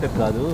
Computer కాదు.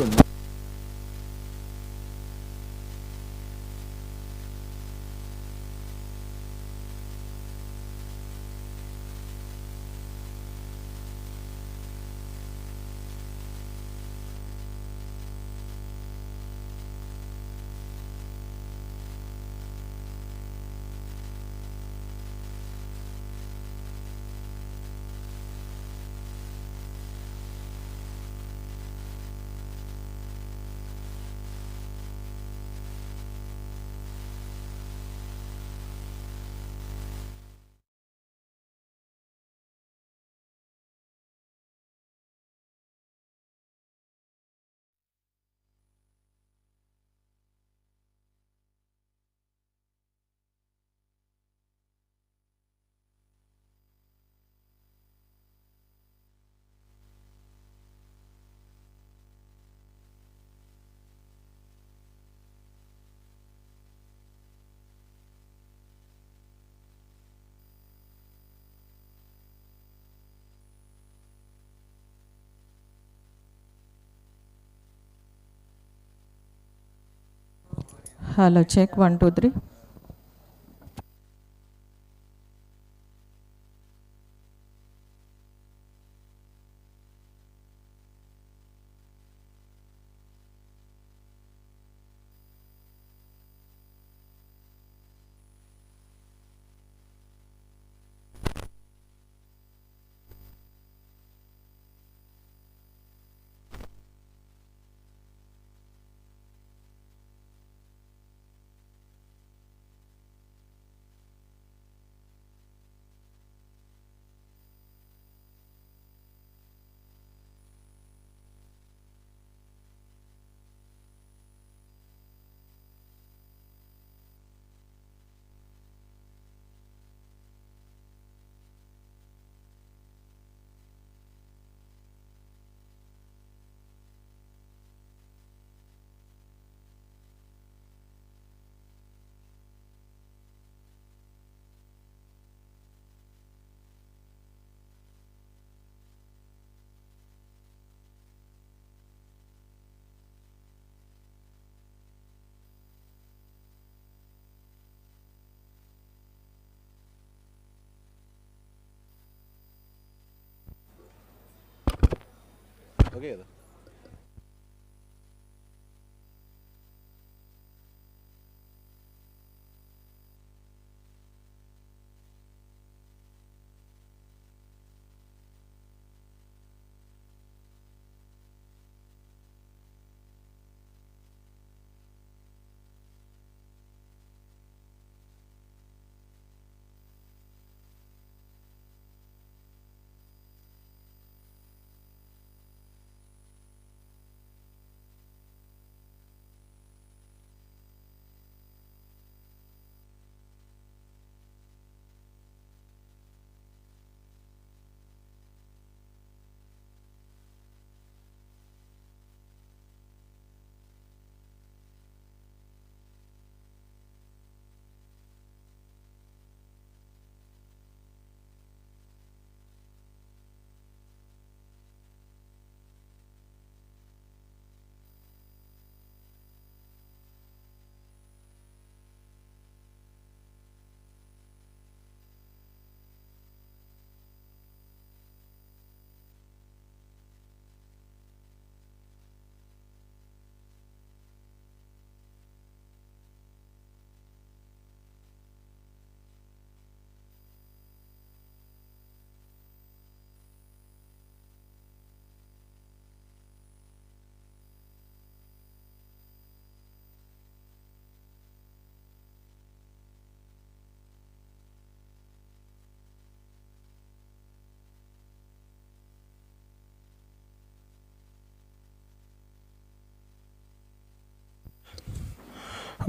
Hello, check 1, 2, 3. Okay కదా.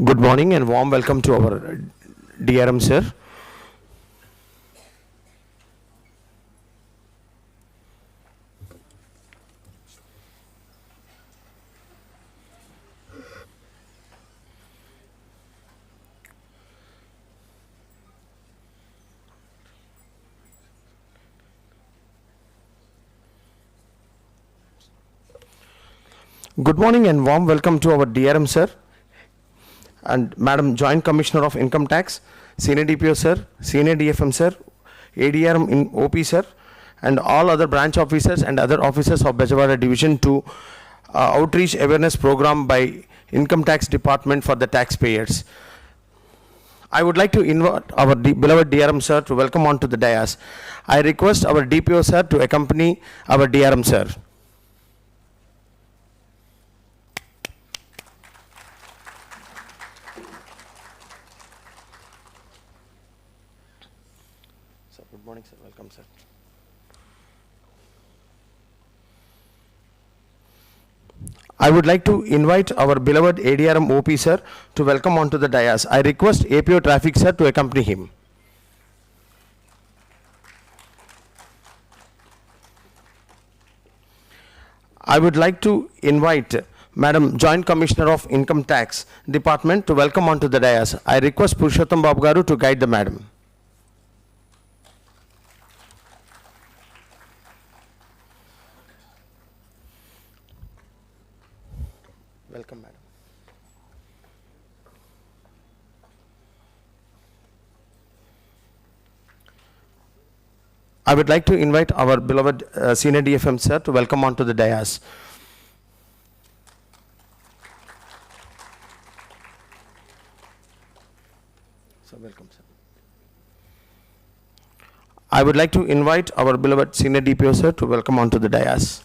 Good morning and warm welcome to our DRM sir. Good morning and warm welcome to our DRM sir and Madam Joint Commissioner of Income Tax, Senior DPO sir, Senior DFM sir, ADRM in OP sir, and all other branch officers and other officers of Bejawara Division to outreach awareness program by Income Tax Department for the taxpayers. I would like to invite our beloved DRM sir to welcome on to the dais. I request our DPO sir to accompany our DRM sir. Sir, good morning sir, welcome sir. I would like to invite our beloved ADRM OP sir to welcome onto the dais. I request APO Traffic sir to accompany him. I would like to invite Madam Joint Commissioner of Income Tax Department to welcome onto the dais. I request Purushottam Babu Garu to guide the madam. Welcome, madam. I would like to invite our beloved Senior DFM sir to welcome onto the dais. Sir, welcome, sir. I would like to invite our beloved Senior DPO sir to welcome onto the dais.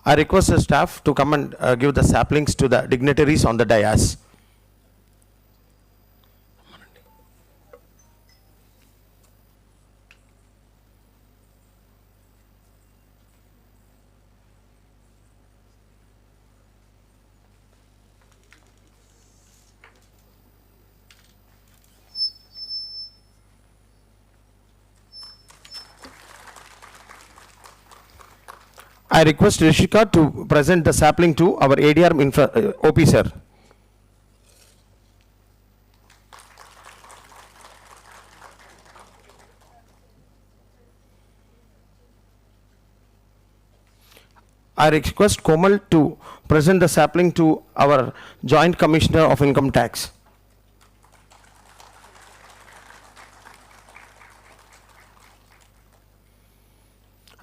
I request the staff to come and give the saplings to the dignitaries on the dais. I request Rishika to present the sapling to our ADRM OP sir. I request Komal to present the sapling to our Joint Commissioner of Income Tax.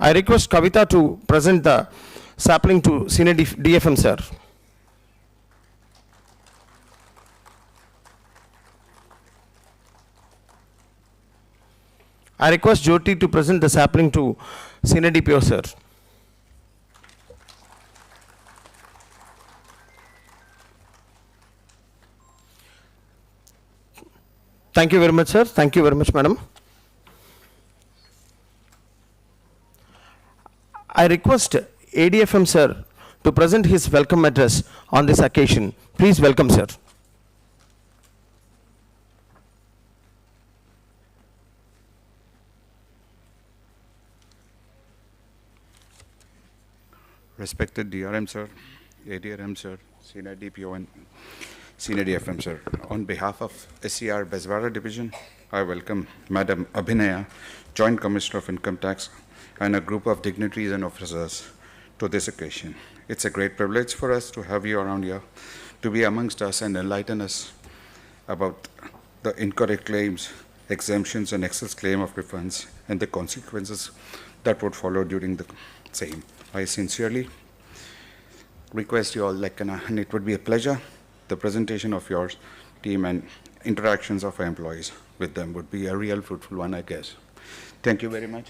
I request Kavita to present the sapling to Senior DFM sir. I request Jyoti to present the sapling to Senior DPO sir. Thank you very much sir. Thank you very much madam. I request ADFM sir to present his welcome address on this occasion. Please welcome sir. Respected DRM sir, ADRM sir, Senior DPO and Senior DFM sir, on behalf of SCR Bejawara Division, I welcome Madam Abhinaya, Joint Commissioner of Income Tax, and a group of dignitaries and officers to this occasion. It's a great privilege for us to have you around here, to be amongst us and enlighten us about the incorrect claims, exemptions, and excess claim of refunds, and the consequences that would follow during the same. I sincerely request you all, and it would be a pleasure, the presentation of your team and interactions of our employees with them would be a real fruitful one, I guess. Thank you very much.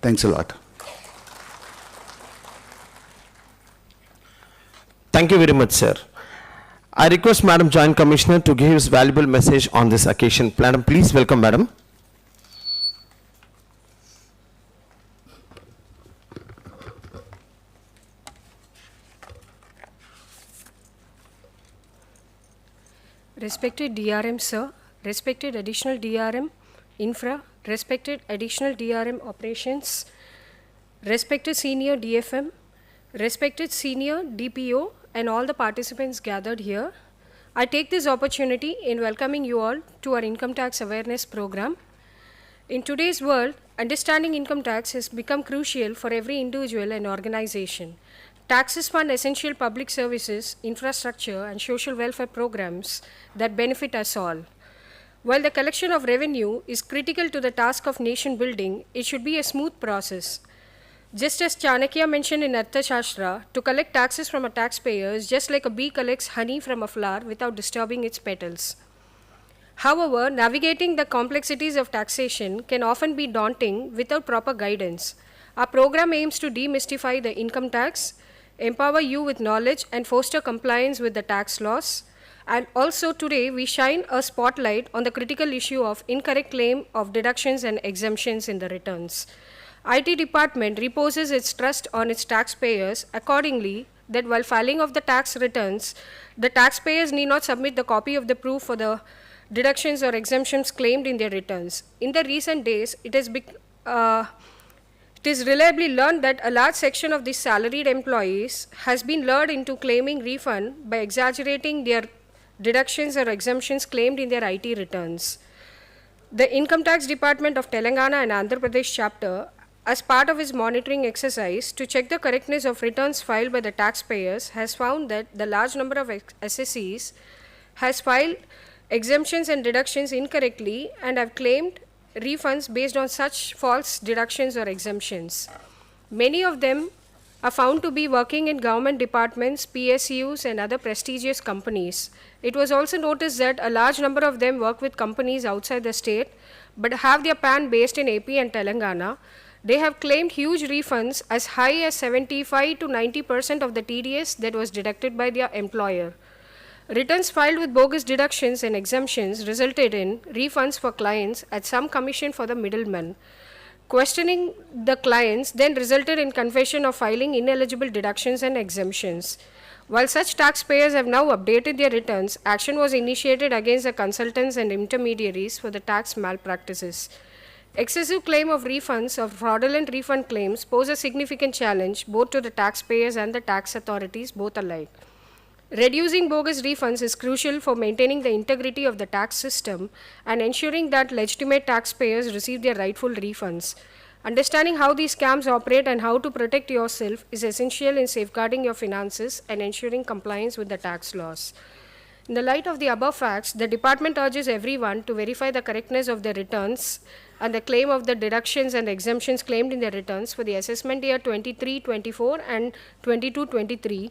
Thanks a lot. Thank you very much, sir. I request Madam Joint Commissioner to give his valuable message on this occasion. Madam, please welcome, madam. Respected DRM sir, respected additional DRM infra, respected additional DRM operations, respected senior DFM, Respected senior DPO and all the participants gathered here, I take this opportunity in welcoming you all to our income tax awareness program. In today's world, understanding income tax has become crucial for every individual and organization. Taxes fund essential public services, infrastructure, and social welfare programs that benefit us all. While the collection of revenue is critical to the task of nation building, it should be a smooth process. Just as Chanakya mentioned in Arthashastra, to collect taxes from a taxpayer is just like a bee collects honey from a flower without disturbing its petals. However, navigating the complexities of taxation can often be daunting without proper guidance. Our program aims to demystify the income tax, empower you with knowledge, and foster compliance with the tax laws. And also today, we shine a spotlight on the critical issue of incorrect claim of deductions and exemptions in the returns. IT department reposes its trust on its taxpayers accordingly that while filing of the tax returns, the taxpayers need not submit the copy of the proof for the deductions or exemptions claimed in their returns. In the recent days, it is reliably learned that a large section of these salaried employees has been lured into claiming refund by exaggerating their deductions or exemptions claimed in their IT returns. The Income Tax Department of Telangana and Andhra Pradesh chapter, as part of its monitoring exercise to check the correctness of returns filed by the taxpayers, has found that the large number of SSEs has filed exemptions and deductions incorrectly and have claimed refunds based on such false deductions or exemptions. Many of them are found to be working in government departments, PSUs, and other prestigious companies. It was also noticed that a large number of them work with companies outside the state but have their PAN based in AP and Telangana. They have claimed huge refunds as high as 75 to 90% of the TDS that was deducted by their employer. Returns filed with bogus deductions and exemptions resulted in refunds for clients at some commission for the middleman. Questioning the clients then resulted in confession of filing ineligible deductions and exemptions. While such taxpayers have now updated their returns, action was initiated against the consultants and intermediaries for the tax malpractices. Excessive claim of refunds or fraudulent refund claims pose a significant challenge both to the taxpayers and the tax authorities, both alike. Reducing bogus refunds is crucial for maintaining the integrity of the tax system and ensuring that legitimate taxpayers receive their rightful refunds. Understanding how these scams operate and how to protect yourself is essential in safeguarding your finances and ensuring compliance with the tax laws. In the light of the above facts, the department urges everyone to verify the correctness of their returns and the claim of the deductions and exemptions claimed in their returns for the assessment year 23-24 and 22-23.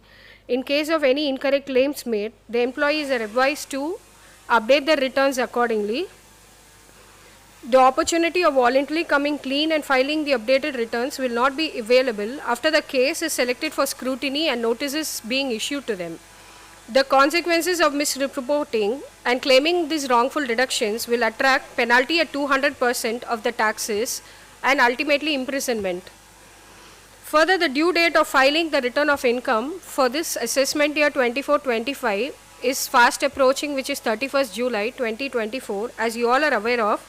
In case of any incorrect claims made, the employees are advised to update their returns accordingly. The opportunity of voluntarily coming clean and filing the updated returns will not be available after the case is selected for scrutiny and notices being issued to them. The consequences of misreporting and claiming these wrongful deductions will attract penalty at 200% of the taxes and ultimately imprisonment. Further, the due date of filing the return of income for this assessment year 24-25 is fast approaching, which is 31st July 2024, as you all are aware of.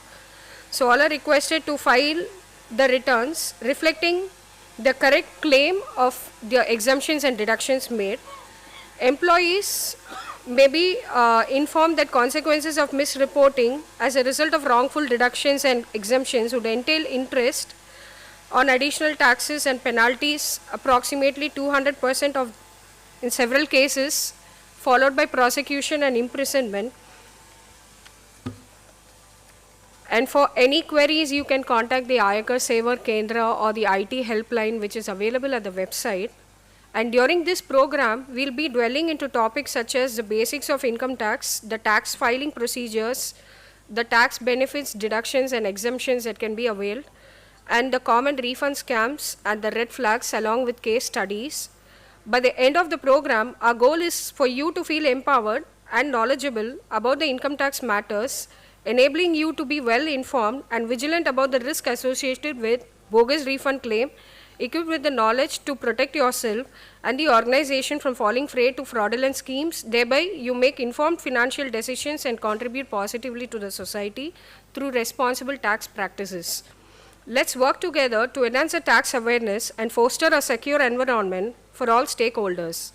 So all are requested to file the returns reflecting the correct claim of the exemptions and deductions made. Employees may be informed that consequences of misreporting as a result of wrongful deductions and exemptions would entail interest on additional taxes and penalties approximately 200% of in several cases, followed by prosecution and imprisonment. And for any queries, you can contact the Ayakar Seva Kendra or the IT helpline, which is available at the website. And during this program, we'll be dwelling into topics such as the basics of income tax, the tax filing procedures, the tax benefits, deductions, and exemptions that can be availed, and the common refund scams and the red flags along with case studies. By the end of the program, our goal is for you to feel empowered and knowledgeable about the income tax matters, enabling you to be well informed and vigilant about the risk associated with bogus refund claim, equipped with the knowledge to protect yourself and the organization from falling prey to fraudulent schemes. Thereby, you make informed financial decisions and contribute positively to the society through responsible tax practices. Let's work together to enhance the tax awareness and foster a secure environment for all stakeholders.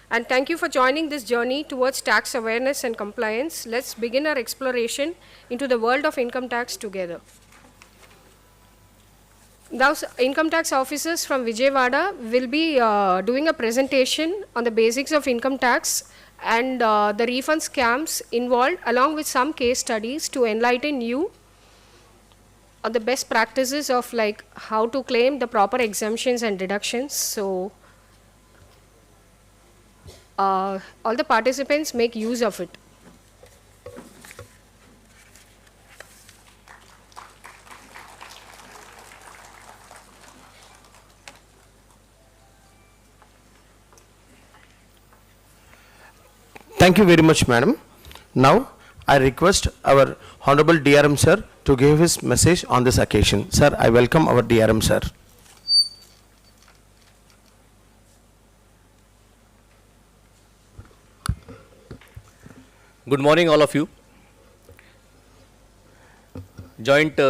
And thank you for joining this journey towards tax awareness and compliance. Let's begin our exploration into the world of income tax together. Now, income tax officers from Vijayawada will be doing a presentation on the basics of income tax and the refund scams involved, along with some case studies to enlighten you on the best practices of like how to claim the proper exemptions and deductions. So, all the participants make use of it. Thank you very much, madam. Now, I request our Honorable DRM sir to give his message on this occasion. Sir, I welcome our DRM sir. Good morning, all of you. Joint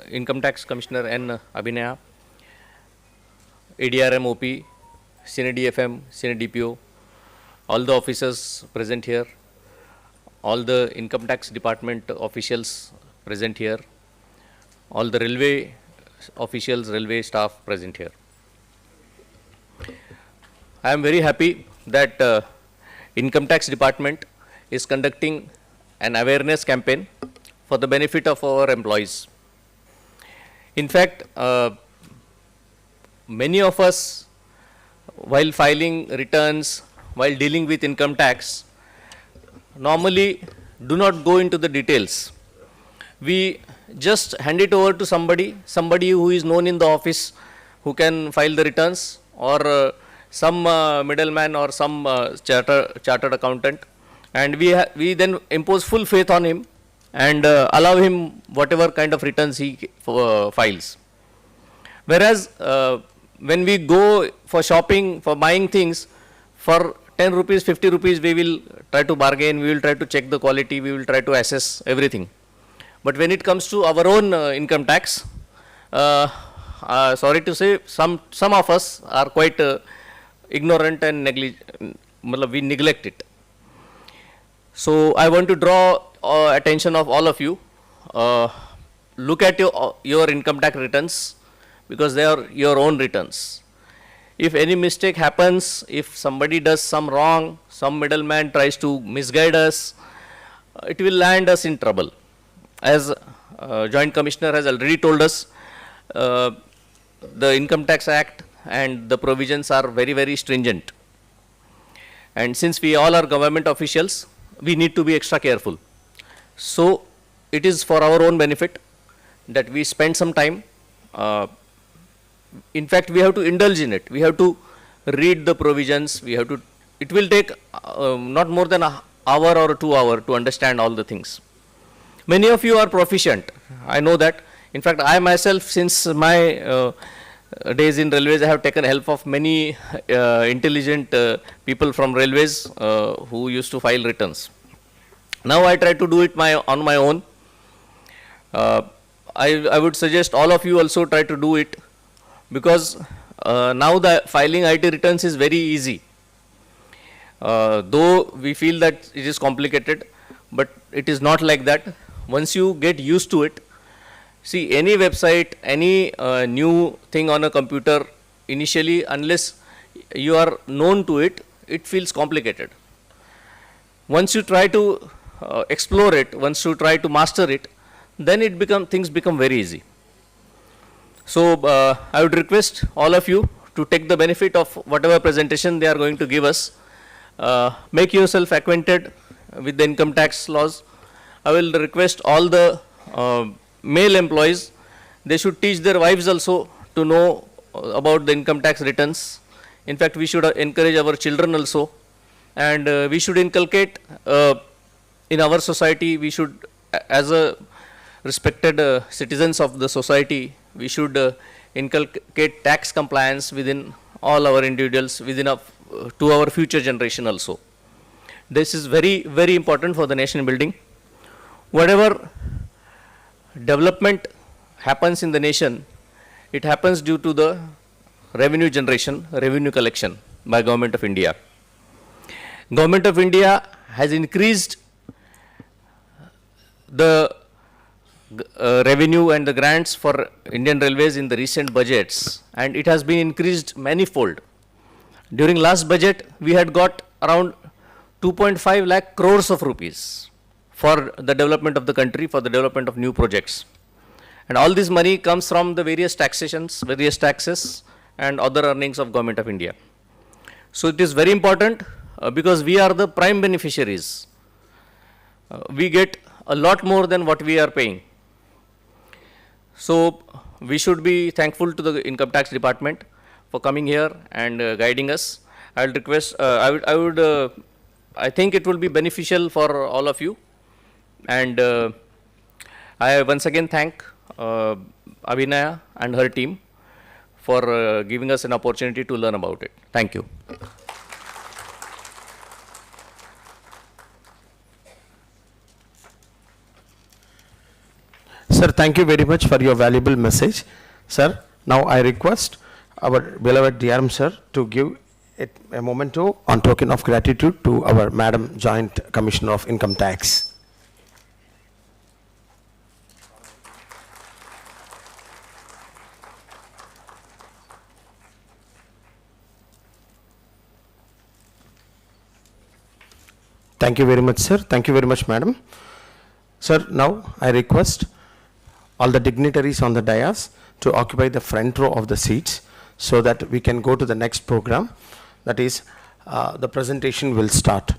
Income Tax Commissioner N. Abhinaya, ADRM OP, Senior DFM, Senior DPO, all the officers present here, all the Income Tax Department officials present here, all the railway officials, railway staff present here. I am very happy that Income Tax Department is conducting an awareness campaign for the benefit of our employees. In fact, many of us, while filing returns, while dealing with income tax, normally do not go into the details. We just hand it over to somebody who is known in the office, who can file the returns, or some middleman or some chartered accountant, and we then impose full faith on him and allow him whatever kind of returns he files. Whereas when we go for shopping, for buying things, for 10 rupees, 50 rupees, we will try to bargain, we will try to check the quality, we will try to assess everything. But when it comes to our own income tax, sorry to say, some of us are quite ignorant and we neglect it. So I want to draw attention of all of you. Look at your income tax returns, because they are your own returns. If any mistake happens, if somebody does some wrong, some middleman tries to misguide us, it will land us in trouble. As Joint Commissioner has already told us, the Income Tax Act and the provisions are very, very stringent. And since we all are government officials, we need to be extra careful. So it is for our own benefit that we spend some time. In fact, we have to indulge in it. We have to read the provisions. We have to. It will take not more than an hour or 2 hours to understand all the things. Many of you are proficient. I know that. In fact, I myself, since my days in railways, I have taken help of many intelligent people from railways who used to file returns. Now I try to do it on my own. I would suggest all of you also try to do it, because now the filing IT returns is very easy. Though we feel that it is complicated, but it is not like that. Once you get used to it, see, any website, any new thing on a computer, initially, unless you are known to it, it feels complicated. Once you try to explore it, once you try to master it, then things become very easy. So I would request all of you to take the benefit of whatever presentation they are going to give us. Make yourself acquainted with the income tax laws. I will request all the male employees, they should teach their wives also to know about the income tax returns. In fact, we should encourage our children also, and we should inculcate in our society, we should, as a respected citizens of the society, we should inculcate tax compliance within all our individuals, to our future generation also. This is very, very important for the nation building. Whatever development happens in the nation, It happens due to the revenue generation, revenue collection by Government of India. Government of India has increased the revenue and the grants for Indian Railways in the recent budgets, and it has been increased manifold. During last budget, we had got around 2.5 lakh crores of rupees for the development of the country, for the development of new projects. And all this money comes from the various taxations, various taxes and other earnings of Government of India. So it is very important because we are the prime beneficiaries. We get a lot more than what we are paying. So we should be thankful to the Income Tax Department for coming here and guiding us. I will request, I think it will be beneficial for all of you. And I once again thank Abhinaya and her team for giving us an opportunity to learn about it. Thank you. Sir, thank you very much for your valuable message. Sir, now I request our beloved DRM sir to give a memento on token of gratitude to our Madam Joint Commissioner of Income Tax. Thank you very much, sir. Thank you very much, madam. Sir, now I request all the dignitaries on the dais to occupy the front row of the seats so that we can go to the next program. That is, the presentation will start.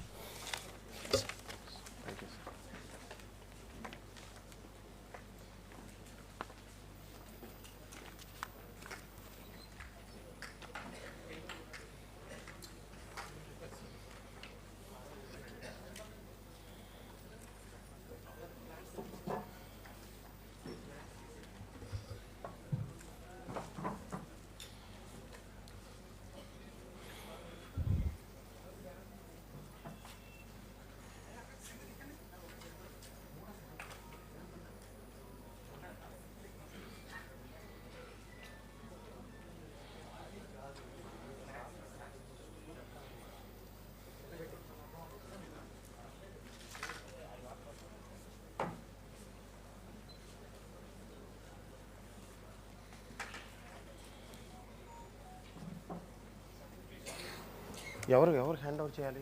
ఎవరు hand over చేయాలి?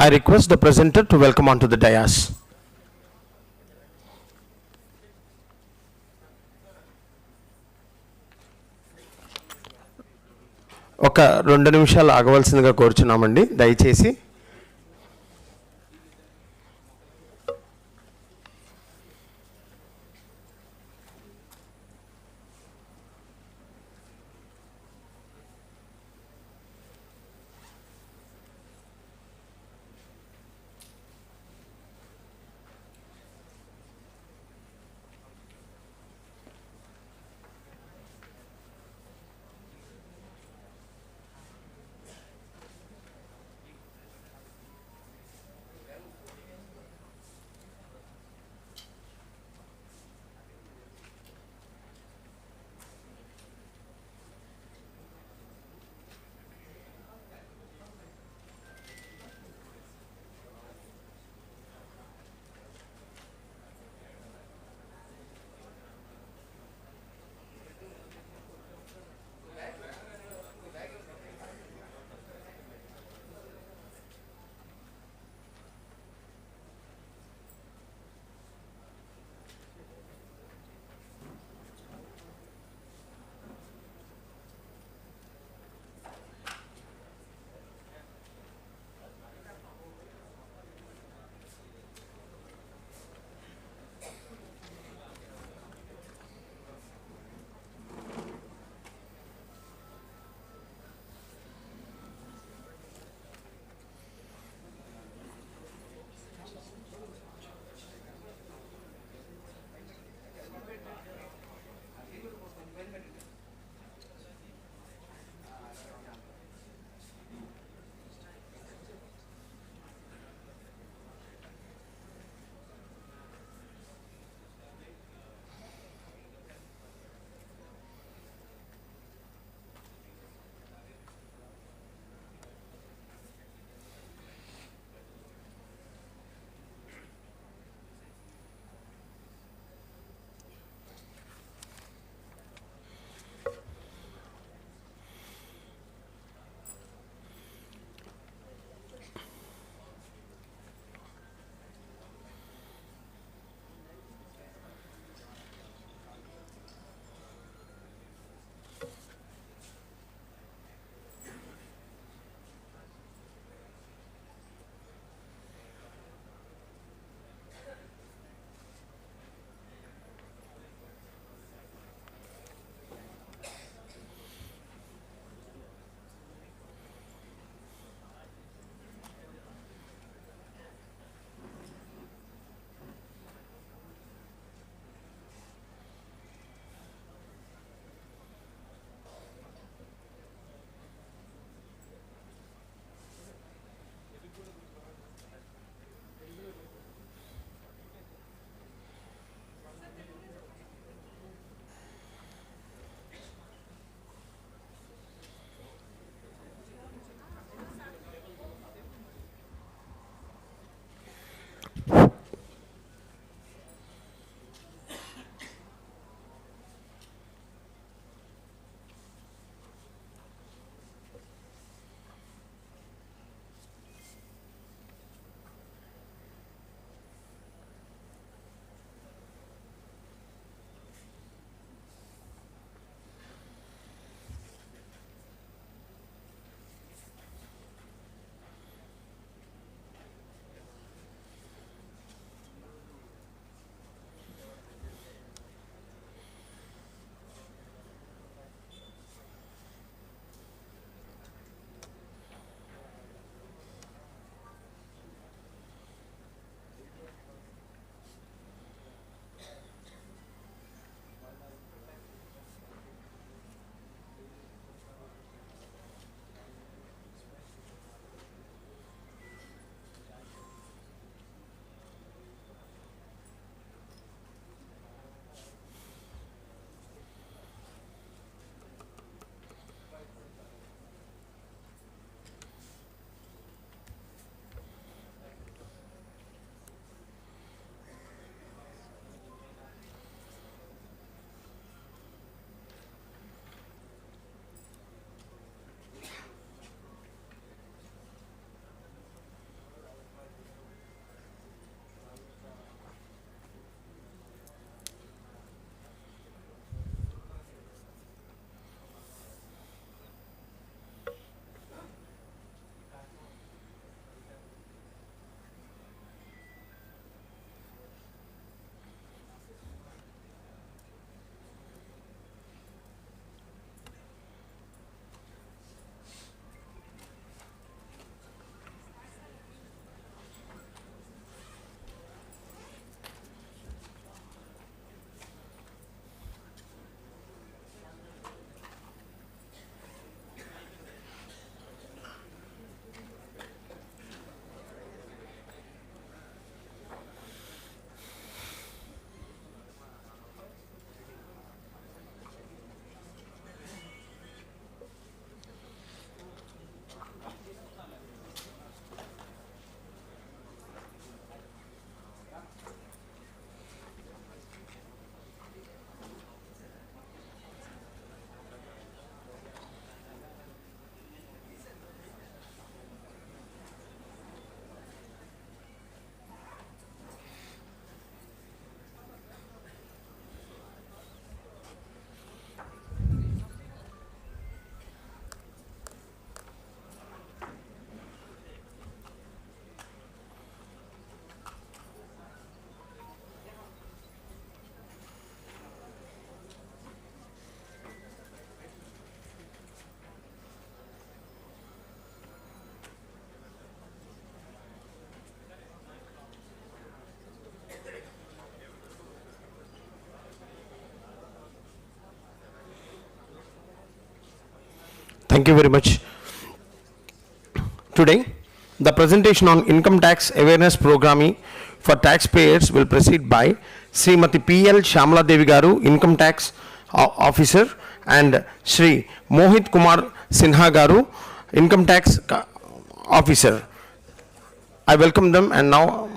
I request the presenter to welcome onto the dais. ఒక 2 నిమిషాలు ఆగవలసిందిగా కోరుచున్నామండి దయచేసి. Thank you very much. Today, the presentation on income tax awareness programming for taxpayers will proceed by Srimati P.L. Shamala Devi Garu, Income Tax Officer, and Shri Mohit Kumar Sinha Garu, Income Tax Officer. I welcome them and now,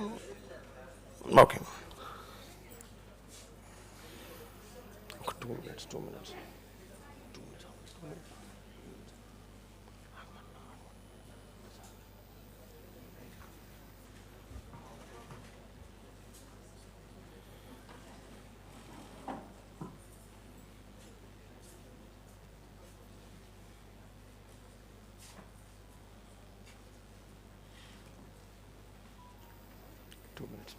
okay. 2 minutes.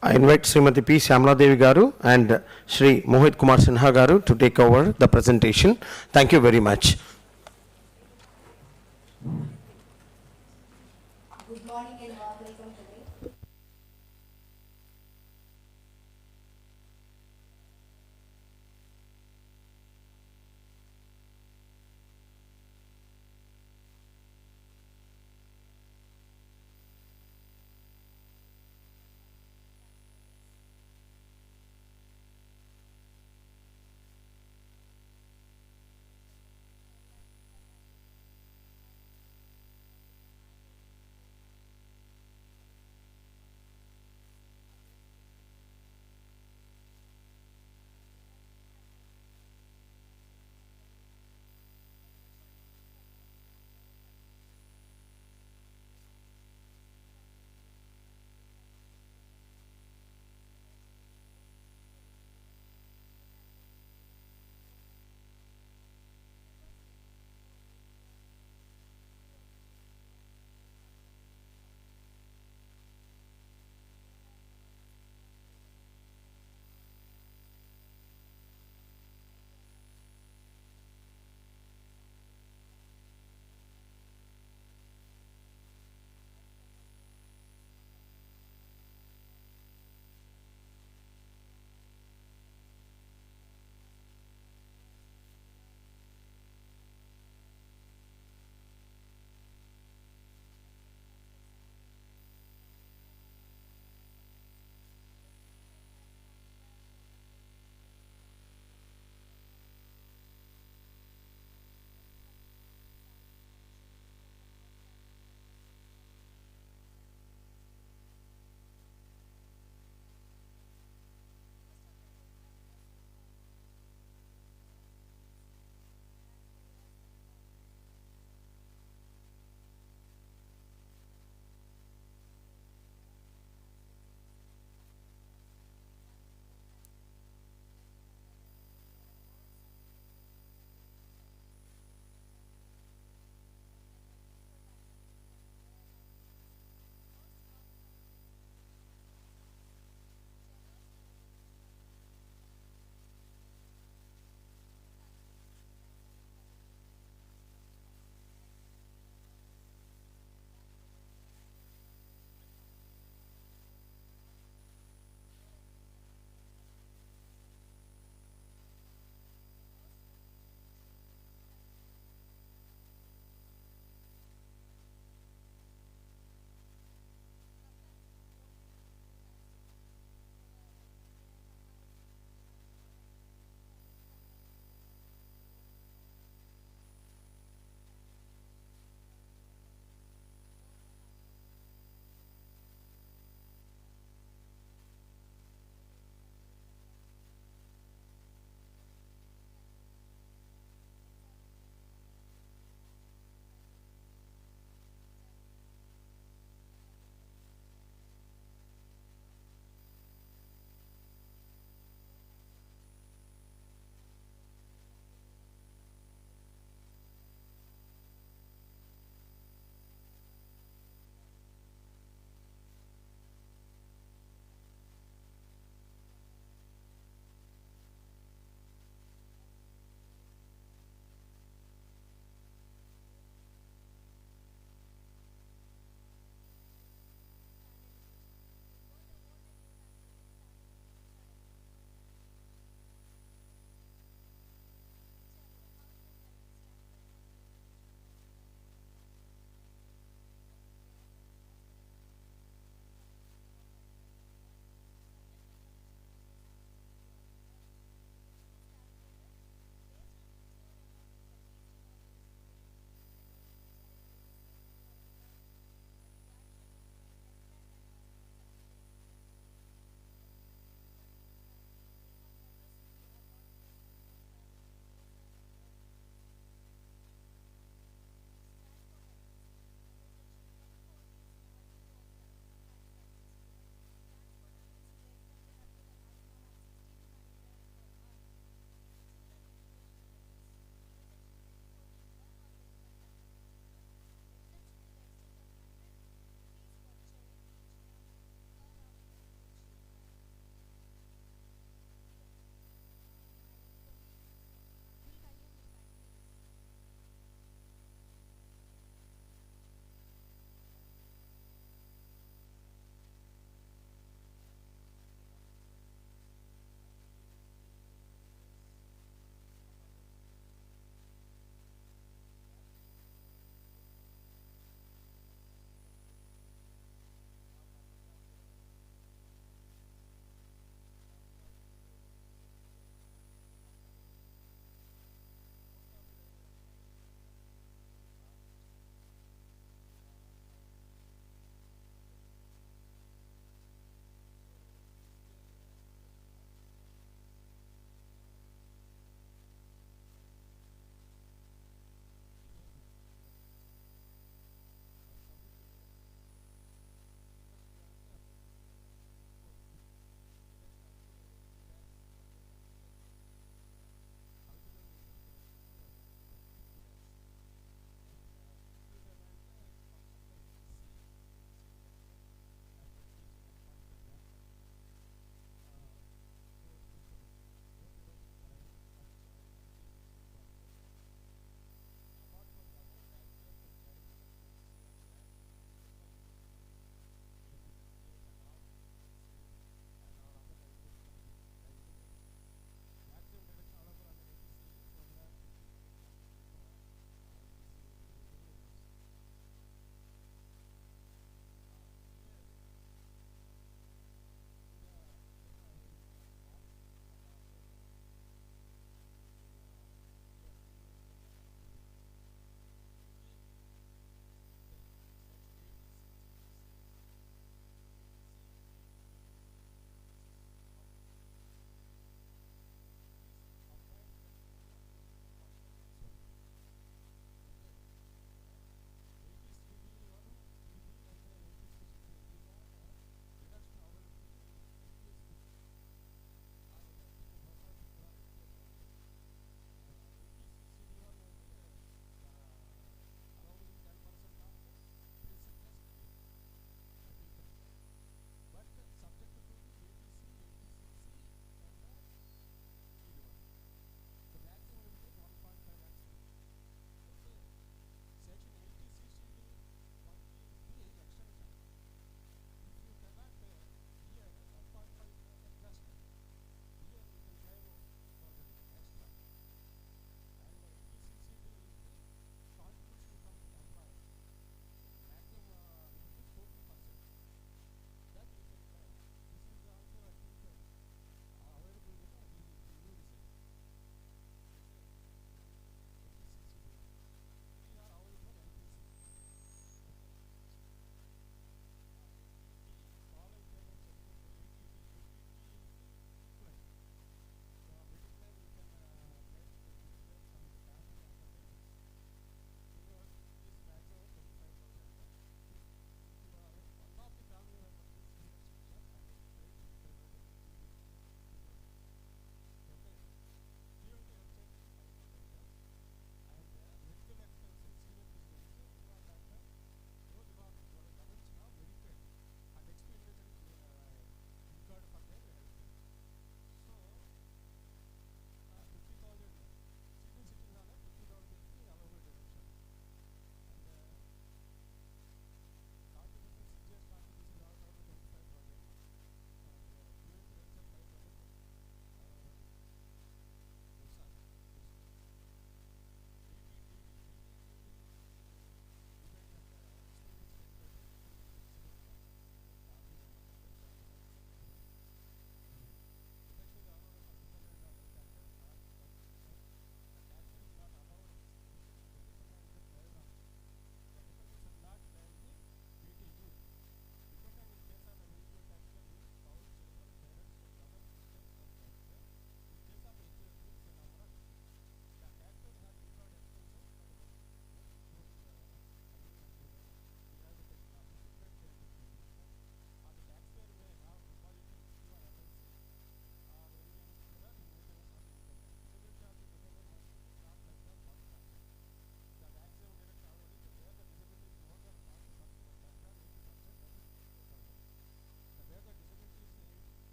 I invite Srimati P. Shamala Devi Garu and Shri Mohit Kumar Sinha Garu to take over the presentation. Thank you very much. Good morning and warm welcome today.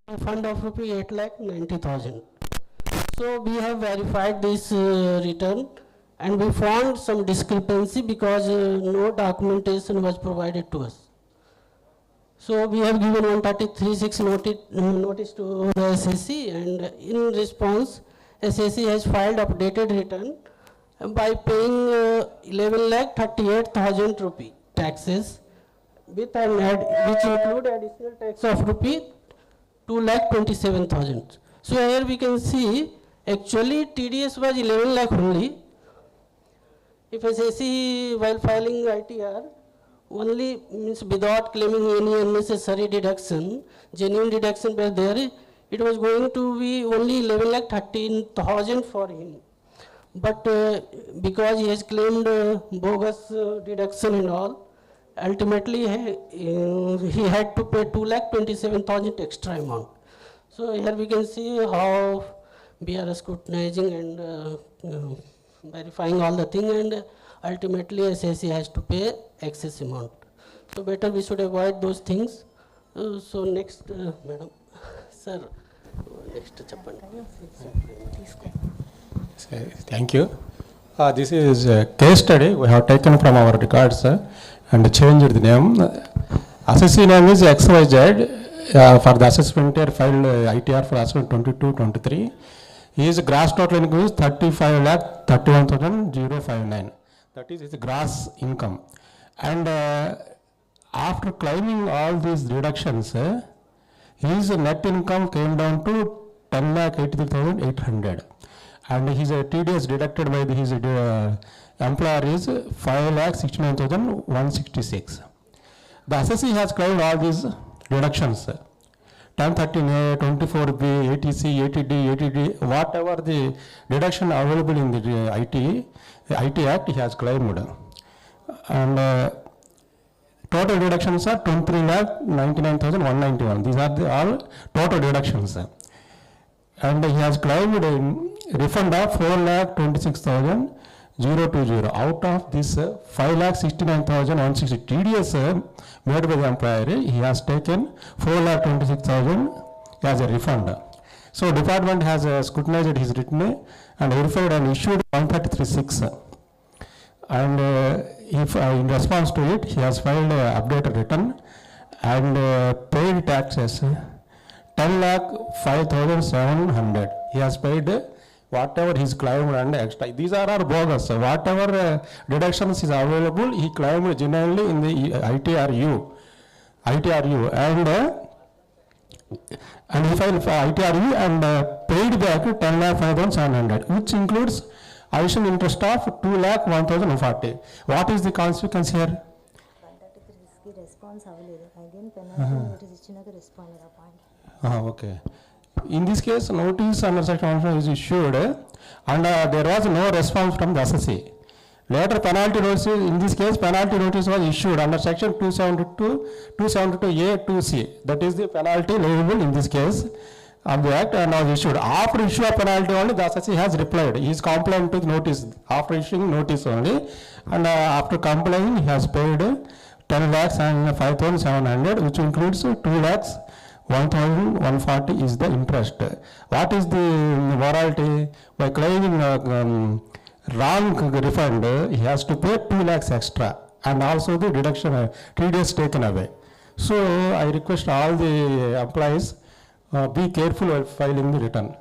refund of rupee 8,90,000. So we have verified this return and we found some discrepancy because no documentation was provided to us. So we have given 133(6) notice to the SSC, and in response, SSC has filed updated return by paying 11,38,000 rupee taxes with an which include additional tax of rupee 2,27,000. So here we can see actually TDS was 11 lakh only. If SSC while filing ITR only means without claiming any unnecessary deduction, genuine deduction was there, it was going to be only 11,13,000 for him. But because he has claimed bogus deduction and all, ultimately he had to pay 2,27,000 extra amount. So here we can see how we are scrutinizing and verifying all the thing, and ultimately SSC has to pay excess amount. So better we should avoid those things. So next, madam, sir, next chappan. Thank you. This is a case study we have taken from our records and changed the name. Assessee name is XYZ for the assessment year filed ITR for assessment 22-23. His gross total income is 35,31,059. That is his gross income. And after claiming all these deductions, his net income came down to 10,83,800. And his TDS deducted by his employer is 5,69,166. The assessee has claimed all these deductions. 1013A, 24B, 80C, 80D, 80D, whatever the deduction available in the IT Act, he has claimed. And total deductions are 23,99,191. These are the all total deductions. And he has claimed a refund of 4,26,020. Out of this 5,69,160 TDS made by the employer, he has taken 4,26,000 as a refund. So department has scrutinized his return and verified and issued 133(6). And if in response to it, he has filed updated return and paid taxes 10,05,700. He has paid whatever his claimed and extra. These are all bogus. Whatever deductions is available, he claimed genuinely in the ITRU, and he filed for ITRU and paid back 10,05,700, which includes additional interest of 2,01,040. What is the consequence here? Response again penalty notice ichinaga respond point. Okay. In this case, notice under section 1 is issued and there was no response from the assessee. Later penalty notice, in this case penalty notice was issued under section 272A 2C. That is the penalty liable in this case of the act, and was issued. After issue of penalty only, the assessee has replied. He is compliant to the notice after issuing notice only, and after complying he has paid 10,05,700, which includes 2,01,140 is the interest. What is the morality? By claiming wrong refund, he has to pay 2 lakhs extra, and also the deduction TDS taken away. So I request all the employees be careful while filing the return.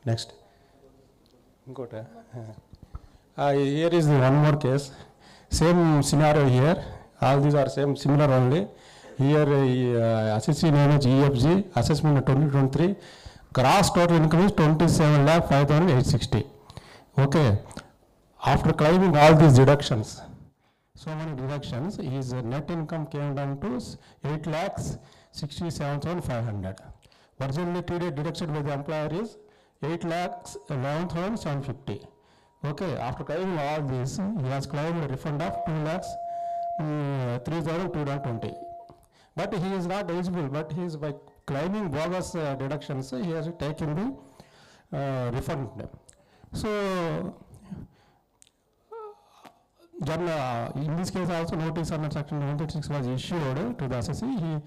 Next. Here is the one more case. Same scenario here. All these are same similar only. Here assessee name is EFG, assessment 2023. Gross total income is 27,05,860. Okay. After claiming all these deductions, so many deductions, his net income came down to 8,67,500. Originally deducted by the employer is 8,11,750. Okay, after claiming all this, he has claimed a refund of 2,03,220. But he is not eligible, but he is by claiming bogus deductions, he has taken the refund. So, in this case also notice under section 136 was issued to the assessee.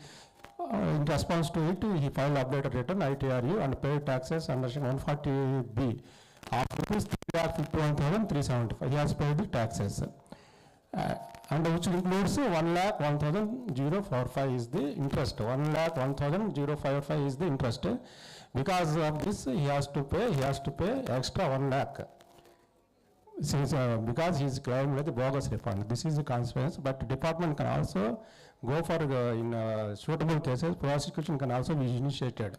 In response to it, he filed updated return ITRU and paid taxes under section 140B of rupees 3,51,375. He has paid the taxes. And which includes 1,01,045 is the interest. 1,01,055 is the interest. Because of this, he has to pay extra 1 lakh. Since, because he is claiming the bogus refund. This is the consequence, but department can also go for in suitable cases, prosecution can also be initiated.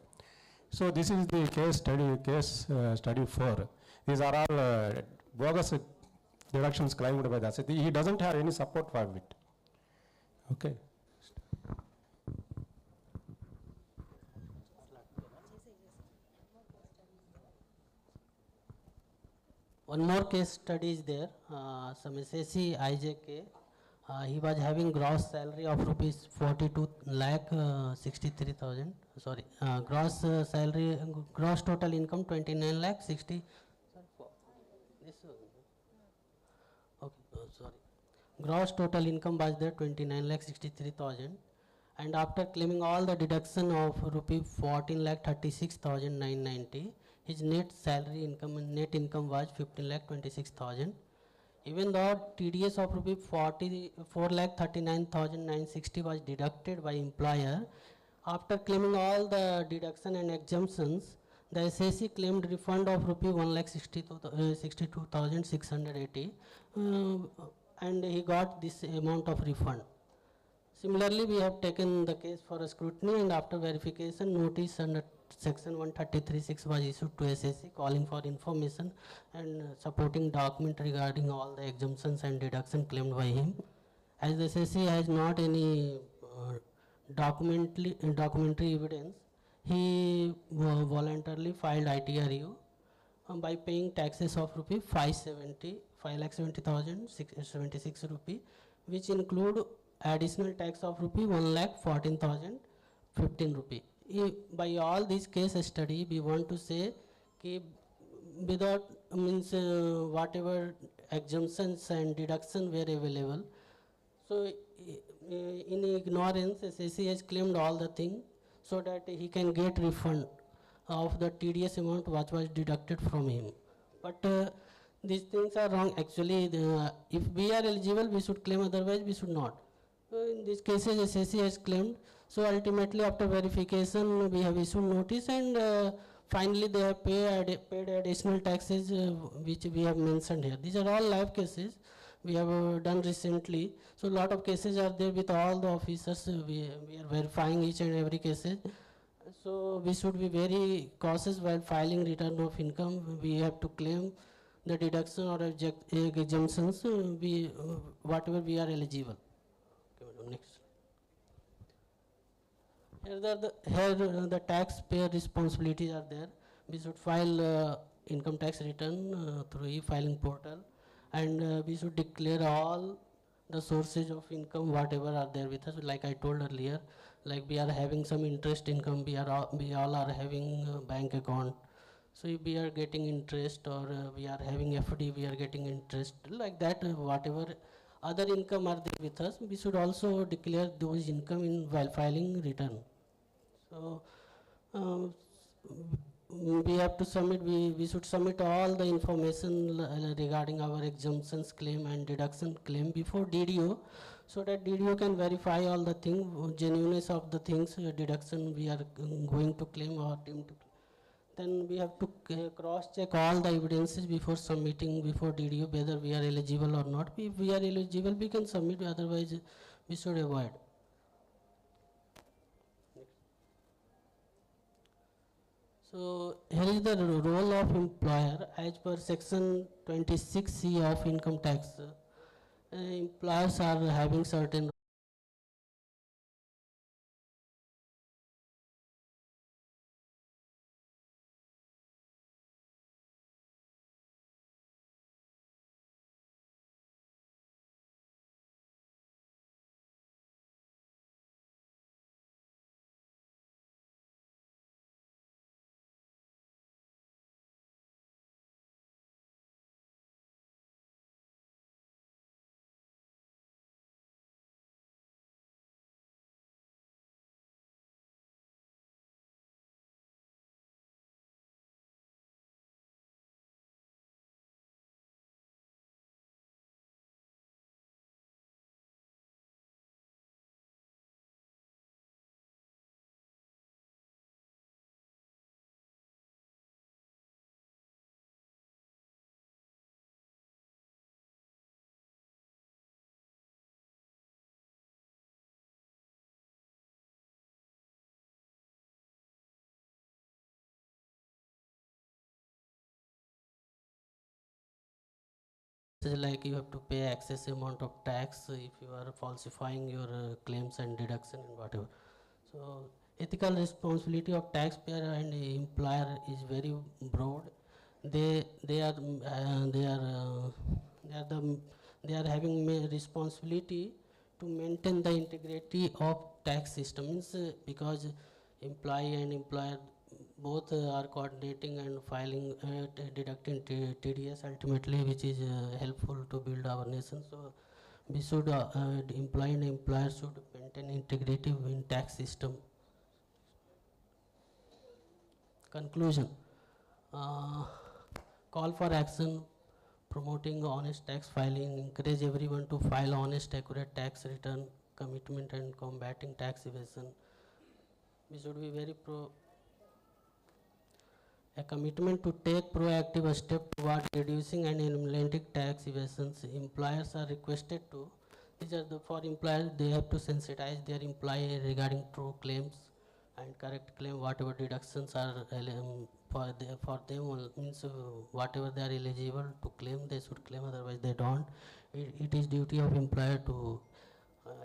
So this is the case study 4. These are all bogus deductions claimed by the asset. He doesn't have any support for it. Okay. One more case study is there. Some SSC IJK. He was having gross salary of rupees 42 lakh 63,000. Sorry, gross salary, gross total income 29 lakh 60. Sorry, this. Okay, sorry. Gross total income was there 29 lakh 63,000. And after claiming all the deduction of rupee 14 lakh 36,990, his net salary income and net income was 15 lakh 26,000. Even though TDS of rupee 44 lakh 39,960 was deducted by employer, after claiming all the deduction and exemptions, the SSC claimed refund of rupee 1 lakh 62,680, and he got this amount of refund. Similarly, we have taken the case for a scrutiny, and after verification, notice under section 133(6) was issued to SSC calling for information and supporting document regarding all the exemptions and deduction claimed by him. As the SSC has not any documentary evidence, he voluntarily filed ITRU by paying taxes of rupee 5,70,076 rupee, which include additional tax of rupee 1,14,015 rupee. By all these case study, we want to say कि without means whatever exemptions and deduction were available, so in ignorance SSC has claimed all the thing so that he can get refund of the TDS amount which was deducted from him. But these things are wrong. Actually, if we are eligible, we should claim, otherwise we should not. In these cases, SSC has claimed. So ultimately, after verification, we have issued notice, and finally they have paid additional taxes, which we have mentioned here. These are all live cases we have done recently. So a lot of cases are there with all the officers. We are verifying each and every cases. So we should be very cautious while filing return of income. We have to claim the deduction or exemptions, whatever we are eligible. Okay, next. Here the taxpayer responsibilities are there. We should file income tax return through e-filing portal, and we should declare all the sources of income whatever are there with us. Like I told earlier, like we are having some interest income, we all are having bank account. So if we are getting interest, or we are having FD, we are getting interest, like that, whatever other income are there with us, we should also declare those income while filing return. So we have to submit, we should submit all the information regarding our exemptions claim and deduction claim before DDO, so that DDO can verify all the genuineness of the things, deduction we are going to claim or deemed to claim. Then we have to cross-check all the evidences before submitting before DDO whether we are eligible or not. If we are eligible, we can submit, otherwise we should avoid. So here is the role of employer as per section 26C of income tax. Employers are having certain like you have to pay excessive amount of tax if you are falsifying your claims and deduction and whatever. So ethical responsibility of taxpayer and employer is very broad. They are having responsibility to maintain the integrity of tax system. Means because employee and employer both are coordinating and filing deducting TDS ultimately, which is helpful to build our nation. So we should employee and employer should maintain integrity in tax system. Conclusion. Call for action promoting honest tax filing, encourage everyone to file honest, accurate tax return, commitment and combating tax evasion. We should be very a commitment to take proactive step toward reducing and eliminating tax evasions. Employers are requested to, these are the, for employers, they have to sensitize their employee regarding true claims and correct claim, whatever deductions are for them, means whatever they are eligible to claim, they should claim, otherwise they don't. It is duty of employer to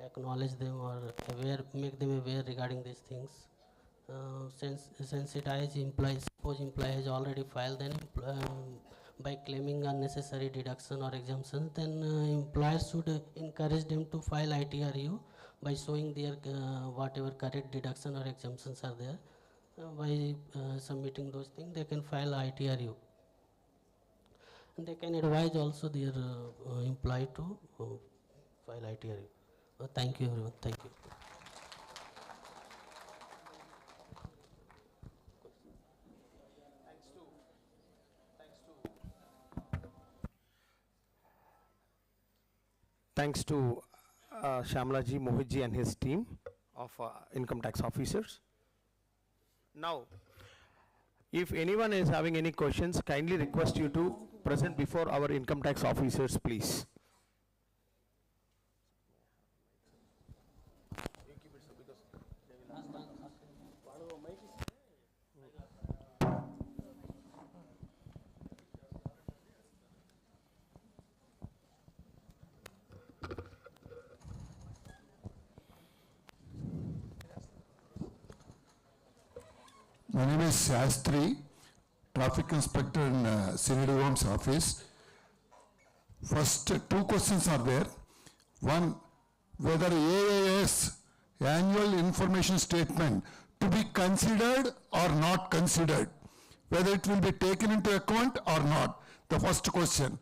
acknowledge them or make them aware regarding these things. Sensitize employees. Suppose employee has already filed, then by claiming unnecessary deduction or exemptions, then employers should encourage them to file ITRU by showing their whatever correct deduction or exemptions are there. By submitting those things, they can file ITRU. And they can advise also their employee to file ITRU. Thank you everyone. Thank you. Thanks to Shamlaji, Mohitji and his team of income tax officers. Now, if anyone is having any questions, kindly request you to present before our income tax officers, please. My name is Shastri, Traffic Inspector in Senior Homes Office. First, two questions are there. One, whether AIS, Annual Information Statement, to be considered or not considered, whether it will be taken into account or not. The first question.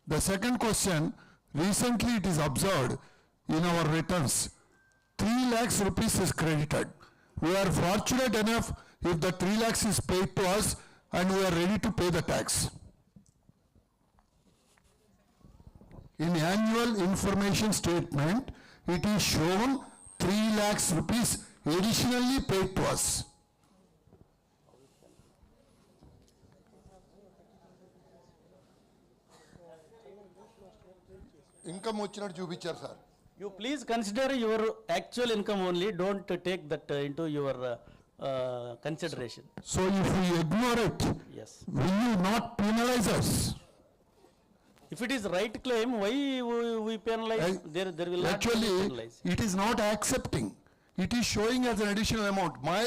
The second question, recently it is observed in our returns, 3 lakhs rupees is credited. We are fortunate enough if the 3 lakhs is paid to us and we are ready to pay the tax. In annual information statement, it is shown 3 lakhs rupees additionally paid to us. Income వచ్చినట్టు చూపించారు sir. You please consider your actual income only, don't take that into your consideration. So if we ignore it, Yes. will you not penalize us? If it is right claim, why we penalize? There will not be Actually, penalize. it is not accepting. It is showing as an additional amount. My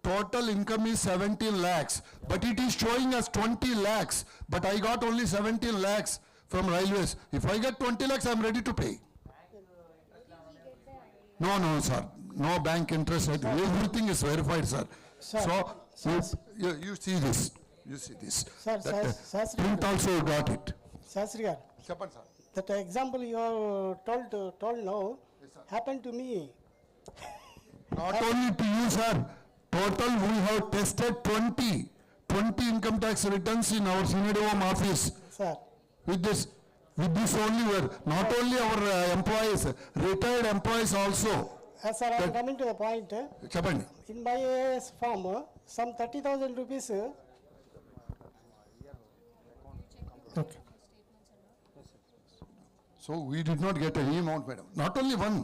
total income is 17 lakhs, but it is showing as 20 lakhs, but I got only 17 lakhs from railways. If I get 20 lakhs, I am ready to pay. No, sir. No bank interest. Everything is verified, sir. So, you see this. You see this. Sir, Print also got it. Shastri garu, చెప్పండి sir. that example you have told now happened to me. Not only to you, sir. Total, we have tested 20 income tax returns in our Senior Home Office. Sir. With this only, not only our employees, retired employees also. Sir, I am coming to the point. Chapandi. In my AS form, some 30,000 rupees. Okay. So we did not get any amount, madam. Not only one,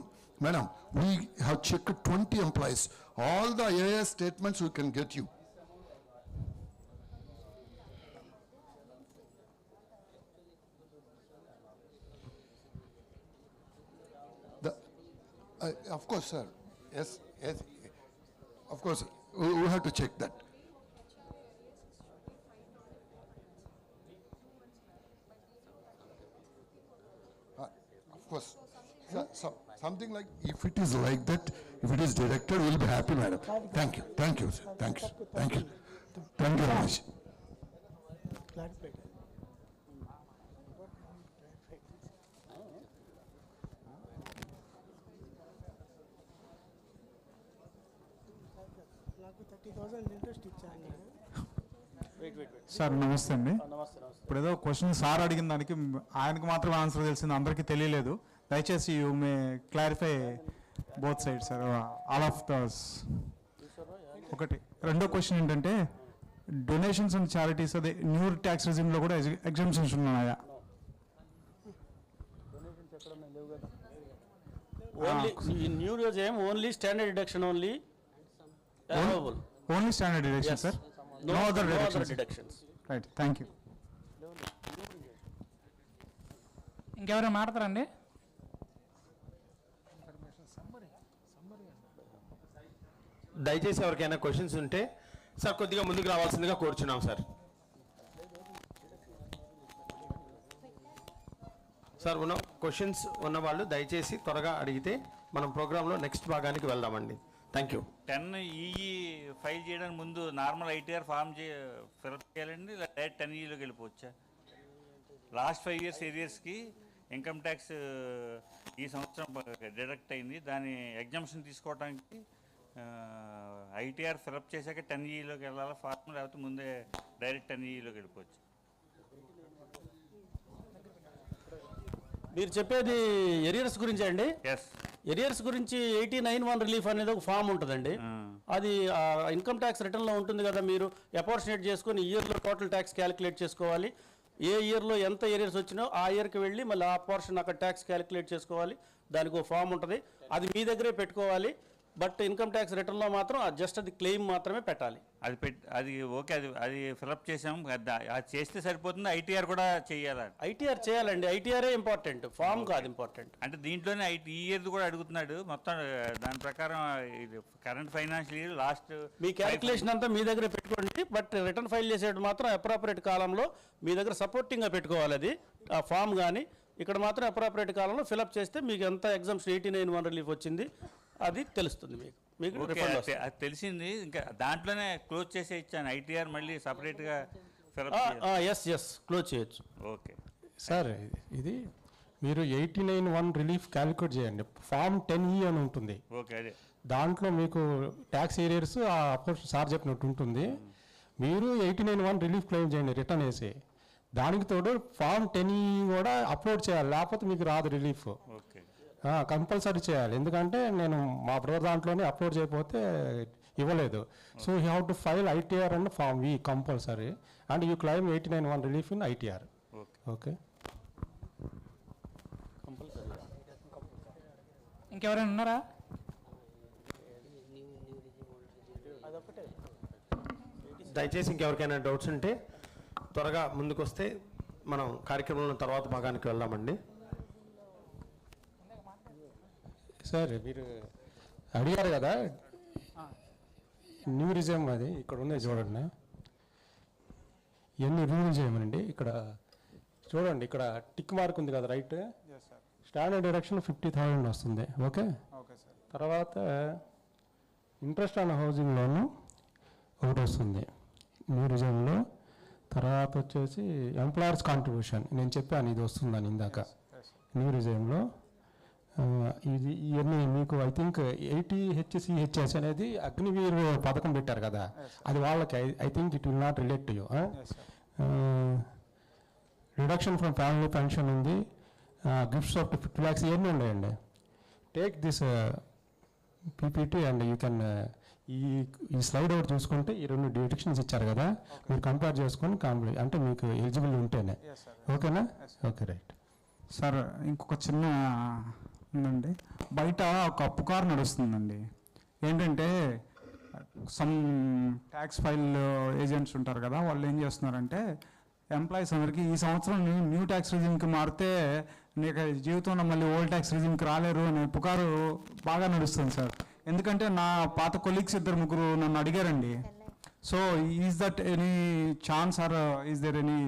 madam. We have checked 20 employees. All the AS statements we can get you. Of course, sir. Yes, yes. Of course, we have to check that. Of course. Something like, if it is like that, if it is directed, we'll be happy, madam. Thank you. Thank you, sir. Thank you. Thank you. Thank you very much. Sir నమస్తే అండి. నమస్తే. ఇప్పుడు ఏదో question sir అడిగిన దానికి ఆయనకు మాత్రమే answer తెలిసింది, అందరికీ తెలియలేదు. దయచేసి you may clarify both side sir, all of those. ఒకటి రెండో క్వశ్చన్ ఏంటంటే, డొనేషన్స్ అండ్ చారిటీస్ అదే న్యూ ట్యాక్స్ రెజిమ్లో కూడా ఎగ్జామ్షన్స్ ఉన్నాయా? Only new regime, only standard deduction only allowable. Only standard deduction sir, No other deductions. Right, thank you. ఇంకెవరైనా మాట్లాడతారండి? దయచేసి ఎవరికైనా క్వశ్చన్స్ ఉంటే సార్ కొద్దిగా ముందుకు రావాల్సిందిగా కోరుచున్నాం సార్. సార్ ఉన్న క్వశ్చన్స్ ఉన్నవాళ్ళు దయచేసి త్వరగా అడిగితే మనం ప్రోగ్రాంలో నెక్స్ట్ భాగానికి వెళ్దామండి. Thank you. 10 ఈఈ ఫైల్ చేయడానికి ముందు నార్మల్ ఐటీఆర్ ఫామ్ ఫిల్అప్ చేయాలండి, డైరెక్ట్ 10 ఈలోకి వెళ్ళిపోవచ్చా? లాస్ట్ 5 years ఏరియర్స్కి ఇన్కమ్ ట్యాక్స్ ఈ సంవత్సరం డిడక్ట్ అయింది, దాని ఎగ్జామ్షన్ తీసుకోవడానికి ఐటీఆర్ ఫిల్అప్ చేశాక 10 ఈలోకి వెళ్ళాలా ఫార్మ్, లేకపోతే ముందే డైరెక్ట్ 10 ఈలోకి వెళ్ళిపోవచ్చు? మీరు చెప్పేది ఎరియర్స్ గురించి అండి? ఎస్. ఎరియర్స్ గురించి 8091 రిలీఫ్ అనేది ఒక ఫామ్ ఉంటుందండి. అది ఇన్కమ్ ట్యాక్స్ రిటర్న్లో ఉంటుంది కదా, మీరు అపార్చునేట్ చేసుకొని ఇయర్లో టోటల్ ట్యాక్స్ క్యాలిక్యులేట్ చేసుకోవాలి. ఏ ఇయర్లో ఎంత ఎరియర్స్ వచ్చినో ఆ ఇయర్కి వెళ్ళి మళ్ళీ ఆ పోర్షన్ అక్కడ ట్యాక్స్ క్యాలిక్యులేట్ చేసుకోవాలి. దానికి ఒక ఫామ్ ఉంటుంది, అది మీ దగ్గరే పెట్టుకోవాలి. బట్ ఇన్కమ్ ట్యాక్స్ రిటర్న్లో మాత్రం జస్ట్ అది క్లెయిమ్ మాత్రమే పెట్టాలి. అది ఓకే, అది ఫిల్అప్ చేసాం, అది చేస్తే సరిపోతుంది. ఐటీఆర్ కూడా చేయాలి? ఐటీఆర్ చేయాలండి, ఐటీఆర్ఏ ఇంపార్టెంట్, ఫామ్ కాదు ఇంపార్టెంట్. అంటే దీంట్లోనే ఈ ఇయర్ కూడా అడుగుతున్నాడు మొత్తం, దాని ప్రకారం కరెంట్ ఫైనాన్షియల్ ఇయర్ లాస్ట్ మీ క్యాలిక్యులేషన్ అంతా మీ దగ్గర పెట్టుకోండి. బట్ రిటర్న్ ఫైల్ చేసేటప్పుడు మాత్రం అప్రాపరేట్ కాలంలో మీ దగ్గర సపోర్టింగ్గా పెట్టుకోవాలి. అది ఆ ఫామ్ కానీ ఇక్కడ మాత్రం అప్రాపరేట్ కాలంలో ఫిల్అప్ చేస్తే మీకు ఎంత ఎగ్జామ్షన్ 8091 రిలీఫ్ వచ్చింది అది తెలుస్తుంది మీకు. అది తెలిసింది, ఇంకా దాంట్లోనే క్లోజ్ చేసే ఇచ్చాను. ఐటీఆర్ మళ్ళీ సపరేట్గా ఎస్ క్లోజ్ చేయొచ్చు. ఓకే సార్, ఇది మీరు 8091 రిలీఫ్ క్యాలిక్యులేట్ చేయండి. ఫామ్ 10E అని ఉంటుంది. ఓకే, అదే దాంట్లో మీకు ట్యాక్స్ ఏరియర్స్ సార్ చెప్పినట్టు ఉంటుంది. మీరు 8091 రిలీఫ్ క్లెయిమ్ చేయండి రిటర్న్ వేసి. దానికి తోడు ఫామ్ 10E కూడా అప్లోడ్ చేయాలి, లేకపోతే మీకు రాదు రిలీఫ్. ఓకే, కంపల్సరీ చేయాలి. ఎందుకంటే నేను మా బ్రదర్ దాంట్లోనే అప్లోడ్ చేయకపోతే ఇవ్వలేదు. So you have to file ITR and form V compulsory and you claim 8091 relief in ITR. Okay, ఇంకెవరైనా ఉన్నారా? దయచేసి ఇంకెవరికైనా డౌట్స్ ఉంటే త్వరగా ముందుకు వస్తే మనం కార్యక్రమంలో తర్వాత భాగానికి వెళ్దామండి. సార్, మీరు అడిగారు కదా న్యూ రిజైమ్, అది ఇక్కడ ఉంది చూడండి. ఇవన్నీ రివ్యూ చేయమనండి. ఇక్కడ చూడండి, ఇక్కడ టిక్ మార్క్ ఉంది కదా రైట్, స్టాండర్డ్ డిడక్షన్ 50,000 వస్తుంది. ఓకే, తర్వాత ఇంట్రెస్ట్ ఆన్ హౌసింగ్ లోను ఒకటి వస్తుంది న్యూ రిజైమ్లో. తర్వాత వచ్చేసి ఎంప్లాయర్స్ కాంట్రిబ్యూషన్, నేను చెప్పాను ఇది వస్తుందని ఇందాక న్యూ రిజైమ్లో. ఇది ఇవన్నీ మీకు ఐ థింక్ 80HCHS అనేది అగ్నివీర్ పథకం పెట్టారు కదా, అది వాళ్ళకి I think it will not relate to you. Reduction from family pension ఉంది, గిఫ్ట్స్ ఆఫ్ 50 lakhs ఇవన్నీ ఉన్నాయండి. Take this PPT and you can ఈ స్లైడ్ అవుట్ చూసుకుంటే ఈ 2 డిడక్షన్స్ ఇచ్చారు కదా, మీరు కంపేర్ చేసుకొని అంటే మీకు ఎలిజిబుల్ ఉంటేనే. ఓకేనా? Okay, right. సార్, ఇంకొక చిన్న ఉందండి. బయట ఒక అప్పు కారు నడుస్తుందండి. ఏంటంటే సమ్ ట్యాక్స్ ఫైల్ ఏజెంట్స్ ఉంటారు కదా, వాళ్ళు ఏం చేస్తున్నారంటే ఎంప్లాయీస్ అందరికీ ఈ సంవత్సరం న్యూ ట్యాక్స్ రిజిమ్కి మారితే నీకు జీవితంలో మళ్ళీ ఓల్డ్ ట్యాక్స్ రిజిమ్కి రాలేరు అనే పుకారు బాగా నడుస్తుంది సార్. ఎందుకంటే నా పాత కొలీగ్స్ 2-3 నన్ను అడిగారండి. So is that any chance or is there any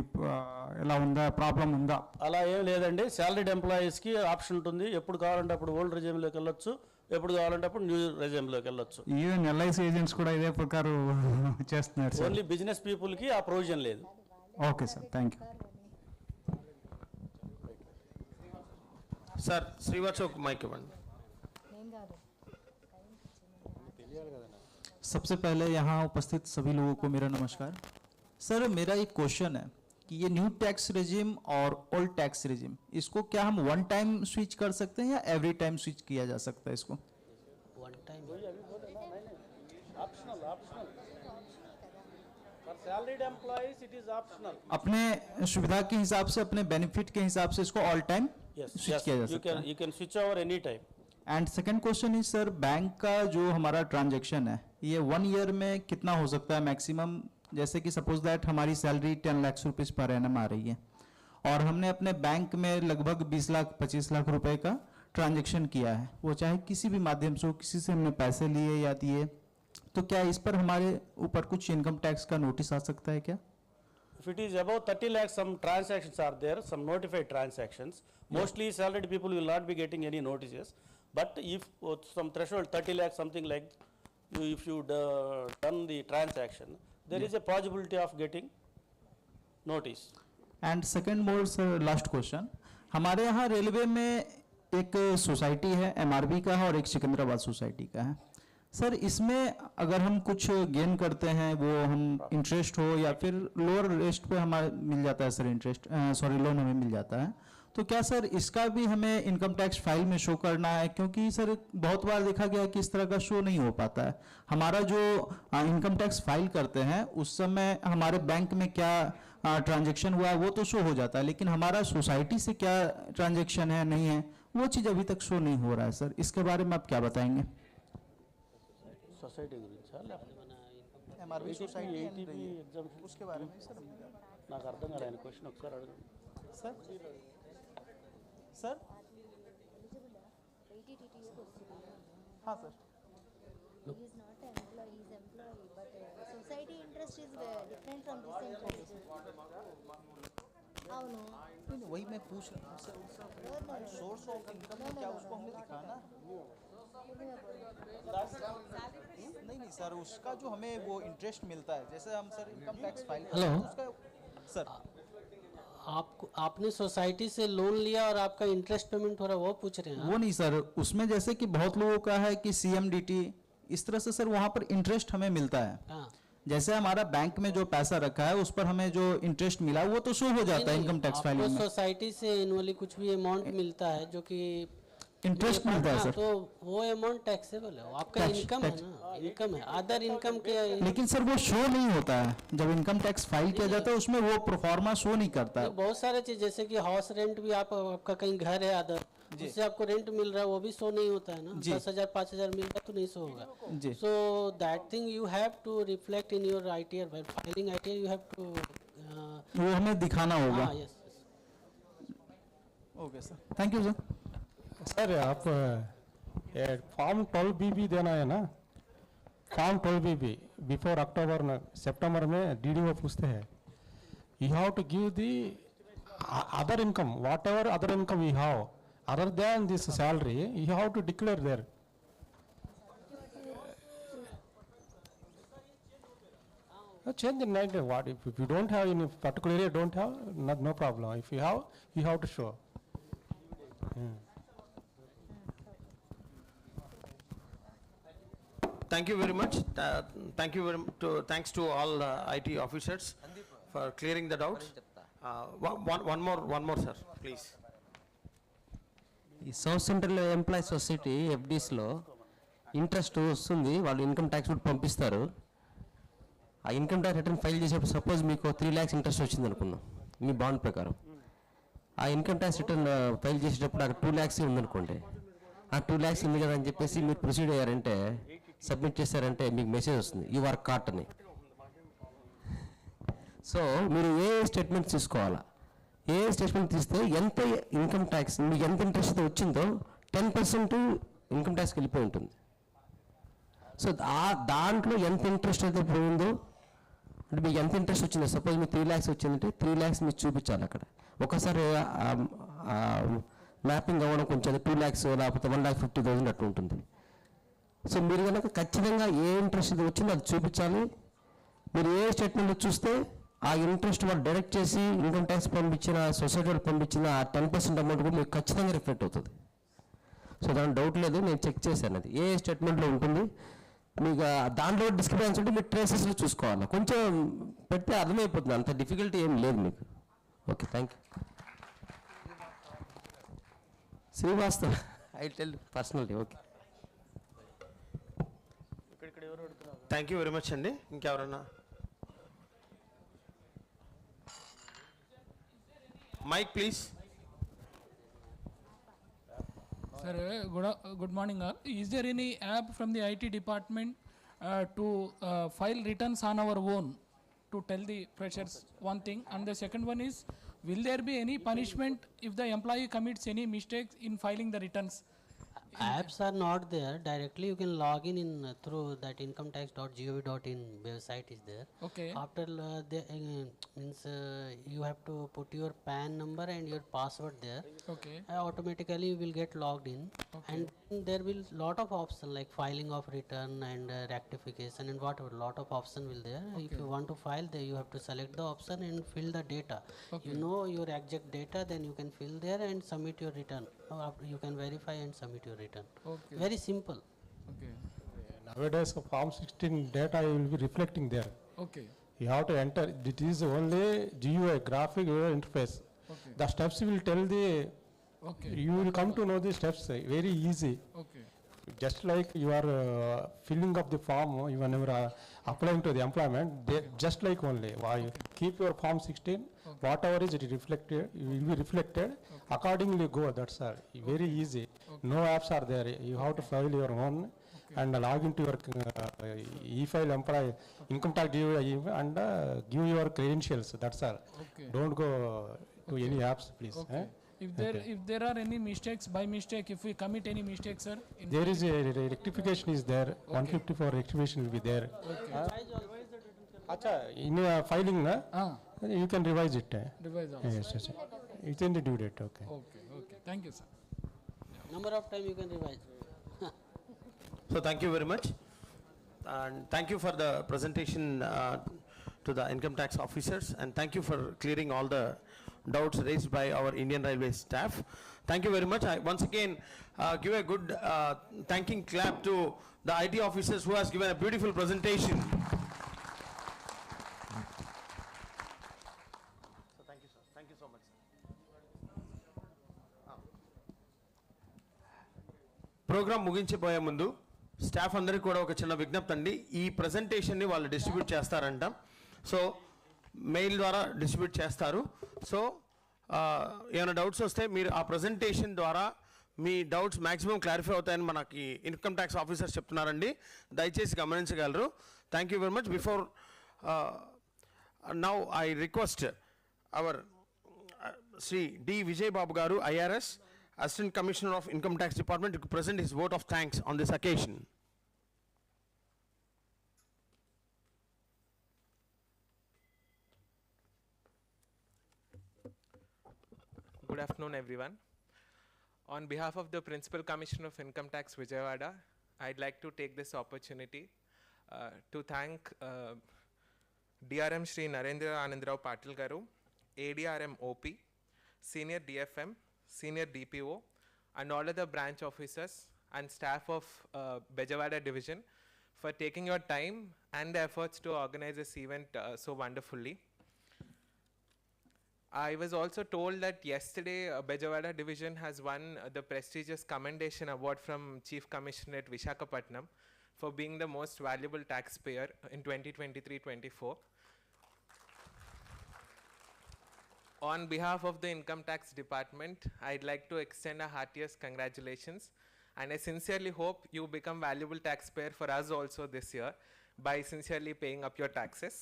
ఎలా ఉందా, ప్రాబ్లం ఉందా? అలా ఏం లేదండి. సాలరీడ్ ఎంప్లాయీస్కి ఆప్షన్ ఉంటుంది. ఎప్పుడు కావాలంటే అప్పుడు ఓల్డ్ రెజ్యూమ్లోకి వెళ్ళొచ్చు, ఎప్పుడు కావాలంటే అప్పుడు న్యూ రెజ్యూమ్లోకి వెళ్ళొచ్చు. ఈవెన్ ఎల్ఐసి ఏజెంట్స్ కూడా ఇదే ప్రకారం చేస్తున్నారు సార్. ఓన్లీ బిజినెస్ పీపుల్కి ఆ ప్రొవిజన్ లేదు. Okay sir, thank you. Sir Srivatsa ఒక మైక్ ఇవ్వండి. सबसे पहले यहाँ उपस्थित सभी लोगों को मेरा नमस्कार. सर मेरा एक क्वेश्चन है कि ये न्यू टैक्स रेजिम और ओल्ड टैक्स रेजिम, इसको क्या हम वन टाइम स्विच कर सकते हैं या एवरी टाइम स्विच किया जा सकता है इसको? One time optional for salaried employees it is optional. अपने सुविधा के हिसाब से, अपने बेनिफिट के हिसाब से इसको ऑल टाइम स्विच किया जा सकता है. You can switch over any time. And second question is sir, bank का जो हमारा ट्रांजैक्शन है ये 1 ईयर में कितना हो सकता है मैक्सिमम? जैसे कि सपोज दैट हमारी salary 10 lakh rupees per annum आ रही है और हमने अपने बैंक में लगभग 20 लाख 25 लाख रुपए का ट्रांजैक्शन किया है, वो चाहे किसी भी माध्यम से हो, किसी से हमने पैसे लिए या दिए, तो क्या इस पर हमारे ऊपर कुछ इनकम टैक्स का नोटिस आ सकता है क्या? If it is above 30 lakhs, some transactions are there, some notified transactions. Mostly salaried people will not be getting any notices. But if some threshold 30 lakhs, something like, if you done the transaction, there is a possibility of getting notice. And second more sir, last question, हमारे यहाँ railway में एक society है MRB का है और एक Secunderabad society का है. सर इसमें अगर हम कुछ गेन करते हैं, वो हम इंटरेस्ट हो या फिर लोअर रेस्ट पे हमारे मिल जाता है सर, इंटरेस्ट लोन हमें मिल जाता है, तो क्या सर इसका भी हमें इनकम टैक्स फाइल में शो करना है? क्योंकि सर बहुत बार देखा गया कि इस तरह का शो नहीं हो पाता है. हमारा जो इनकम टैक्स फाइल करते हैं उस समय हमारे बैंक में क्या ट्रांजैक्शन हुआ है वो तो शो हो जाता है, लेकिन हमारा सोसाइटी से क्या ट्रांजैक्शन है नहीं है वो चीज़ अभी तक शो नहीं हो रहा है. सर इसके बारे में आप क्या बताएंगे? सोसाइटी MRB सोसाइटी उसके बारे में सर నాకు అర్థం కాలేదు ఆయన క్వశ్చన్ ఒకసారి అడగండి. सर सर हाँ sir. He is not an employee, he is employee, but society interest is different from decentralized. అవును, वही मैं पूछ रहा हूँ सर, सोर्स ऑफ इनकम क्या उसको हमने दिखाना? नहीं सर, उसका जो हमें वो इंटरेस्ट मिलता है, जैसे हम सर इनकम टैक्स फाइल करते हैं उसका सर. आपने सोसाइटी से लोन लिया और आपका इंटरेस्ट पेमेंट हो रहा है वो पूछ रहे हैं? वो नहीं सर, उसमें जैसे कि बहुत लोगों का है कि CMDT इस तरह से सर वहाँ पर इंटरेस्ट हमें मिलता है. जैसे हमारा बैंक में जो पैसा रखा है उस पर हमें जो इंटरेस्ट मिला वो तो शो हो जाता है इनकम टैक्स फाइलिंग में. सोसाइटी से एनुअली कुछ भी अमाउंट मिलता है जो कि इंटरेस्ट मिलता है सर, तो वो अमाउंट टैक्सेबल है, आपका इनकम है ना, इनकम है, अदर इनकम के. लेकिन सर वो शो नहीं होता है जब इनकम टैक्स फाइल किया जाता है, उसमें वो प्रोफार्मा शो नहीं करता है. बहुत सारे चीज जैसे कि हाउस रेंट भी आपका कहीं घर है अदर, जिससे आपको रेंट मिल रहा है वो भी शो नहीं होता है ना. 10,000 5,000 मिल रहा तो नहीं शो होगा. So that thing you have to reflect in your ITR while filing ITR, you have to वो हमें दिखाना होगा. Yes. Okay sir, thank you sir. Sir आप फॉर्म 12BB देना है ना, फॉर्म 12BB बिफोर अक्टूबर सितंबर में DDO पूछते हैं. You have to give the other income, whatever other income you have other than this salary, you have to declare there. Change the name. What if you don't have any particular area, don't have, no problem. If you have, you have to show. Thank you very much. Thanks to all IT officers for clearing the doubts. One more, sir, please. ఈ south central employee society FDsలో interest వస్తుంది, వాళ్ళు income tax కూడా పంపిస్తారు. ఆ income tax return file చేసేటప్పుడు suppose మీకు 3 lakhs interest వచ్చింది అనుకున్నాం మీ బాండ్ ప్రకారం, ఆ ఇన్కమ్ ట్యాక్స్ రిటర్న్ ఫైల్ చేసేటప్పుడు అక్కడ 2 lakhs ఉందనుకోండి, ఆ 2 lakhs ఉంది కదా అని చెప్పేసి మీరు ప్రొసీడ్ అయ్యారంటే, సబ్మిట్ చేశారంటే మీకు మెసేజ్ వస్తుంది యు ఆర్ కాట్ అని. సో మీరు ఏ స్టేట్మెంట్స్ తీసుకోవాలా, ఏ స్టేట్మెంట్ తీస్తే ఎంత ఇన్కమ్ ట్యాక్స్ మీకు ఎంత ఇంట్రెస్ట్ అయితే వచ్చిందో 10% ఇన్కమ్ ట్యాక్స్కి వెళ్ళిపోయి ఉంటుంది. సో దాంట్లో ఎంత ఇంట్రెస్ట్ అయితే పోయిందో, అంటే మీకు ఎంత ఇంట్రెస్ట్ వచ్చిందో, సపోజ్ మీకు 3 lakhs వచ్చిందంటే 3 lakhs మీకు చూపించాలి అక్కడ. ఒకసారి మ్యాపింగ్ అవ్వడం కొంచెం 2 lakhs లేకపోతే 1,50,000 అట్లా ఉంటుంది. సో మీరు కనుక ఖచ్చితంగా ఏ ఇంట్రెస్ట్ ఇది వచ్చిందో అది చూపించాలి. మీరు ఏ స్టేట్మెంట్లో చూస్తే ఆ ఇంట్రెస్ట్ వాళ్ళు డైరెక్ట్ చేసి ఇన్కమ్ ట్యాక్స్ పంపించిన సొసైటీ వాళ్ళు పంపించిన ఆ 10% అమౌంట్ కూడా మీకు ఖచ్చితంగా రిఫ్లెక్ట్ అవుతుంది. సో దాని డౌట్ లేదు, నేను చెక్ చేశాను. అది ఏ స్టేట్మెంట్లో ఉంటుంది. మీకు దాంట్లో డిస్క్రిపెన్సీ ఉంటే మీరు ట్రేసెస్లో చూసుకోవాలి. కొంచెం పెడితే అర్థమైపోతుంది, అంత డిఫికల్టీ ఏం లేదు మీకు. Okay, thank you. Srivastav, I tell personally. Okay, thank you very much అండి. ఇంకెవరన్నా? Mic please. Sir, good morning all. Is there any app from the IT department to file returns on our own to tell the freshers? One thing. And the second one is, will there be any punishment if the employee commits any mistakes in filing the returns? Apps are not there. Directly you can log in through that incometax.gov.in website is there. Okay. After you have to put your PAN number and your password there. Okay. Automatically you will get logged in. Okay. And there will lot of options like filing of return and rectification and whatever, lot of option will there. Okay. If you want to file there, you have to select the option and fill the data. Okay. You know your exact data, then you can fill there and submit your return. You can verify and submit your return. Okay. Very simple. Okay. Nowadays, Form 16 data will be reflecting there. Okay. You have to enter. It is only GUI, graphic user interface. Okay. The steps will tell the. Okay. You will come to know the steps. Very easy. Okay. Just like you are filling up the form, you are never applying to the employment. They just like only. Why? Keep your Form 16. Okay. Whatever is reflected, it will be reflected. Okay. Accordingly, go. That's all. Very easy. Okay. No apps are there. You have to file your own and log into your e-file employee income tax GUI and give your credentials. That's all. Okay. Don't go to any apps, please. Okay. If there are any mistakes by mistake, if we commit any mistakes, sir, There is a rectification is there. 154 rectification will be there. Okay. Acha, in filing, you can revise it. Revise also. Yes, yes. It's in the due date. Okay. Okay. Okay. Thank you, sir. Number of time you can revise. So thank you very much. And thank you for the presentation to the income tax officers, and thank you for clearing all the doubts raised by our Indian Railways staff. Thank you very much. I once again give a good thanking clap to the IT officers who has given a beautiful presentation. So thank you, sir. Thank you so much, sir. Programme ముగించిపోయే ముందు staff అందరికీ కూడా ఒక చిన్న విజ్ఞప్తి అండి. ఈ ప్రజెంటేషన్ని వాళ్ళు డిస్ట్రిబ్యూట్ చేస్తారంట. సో మెయిల్ ద్వారా డిస్ట్రిబ్యూట్ చేస్తారు. సో ఏమైనా డౌట్స్ వస్తే మీరు ఆ ప్రజెంటేషన్ ద్వారా మీ డౌట్స్ మ్యాక్సిమం క్లారిఫై అవుతాయని మనకి ఇన్కమ్ ట్యాక్స్ ఆఫీసర్స్ చెప్తున్నారండి. దయచేసి గమనించగలరు. Thank you very much. Before now I request our Shri D Vijay Babu garu, IRS, Assistant Commissioner of Income Tax Department, to present his vote of thanks on this occasion. Good afternoon, everyone. On behalf of the Principal Commissioner of Income Tax, Vijayawada, I'd like to take this opportunity to thank DRM Shri Narendra Anandrao Patil Garu, ADRM OP, Senior DFM, Senior DPO, and all other branch officers and staff of Bejawada Division for taking your time and the efforts to organize this event so wonderfully. I was also told that yesterday Bejawada Division has won the prestigious Commendation Award from Chief Commissioner Visakhapatnam for being the most valuable taxpayer in 2023-24. On behalf of the Income Tax Department, I'd like to extend our heartiest congratulations, and I sincerely hope you become valuable taxpayer for us also this year by sincerely paying up your taxes.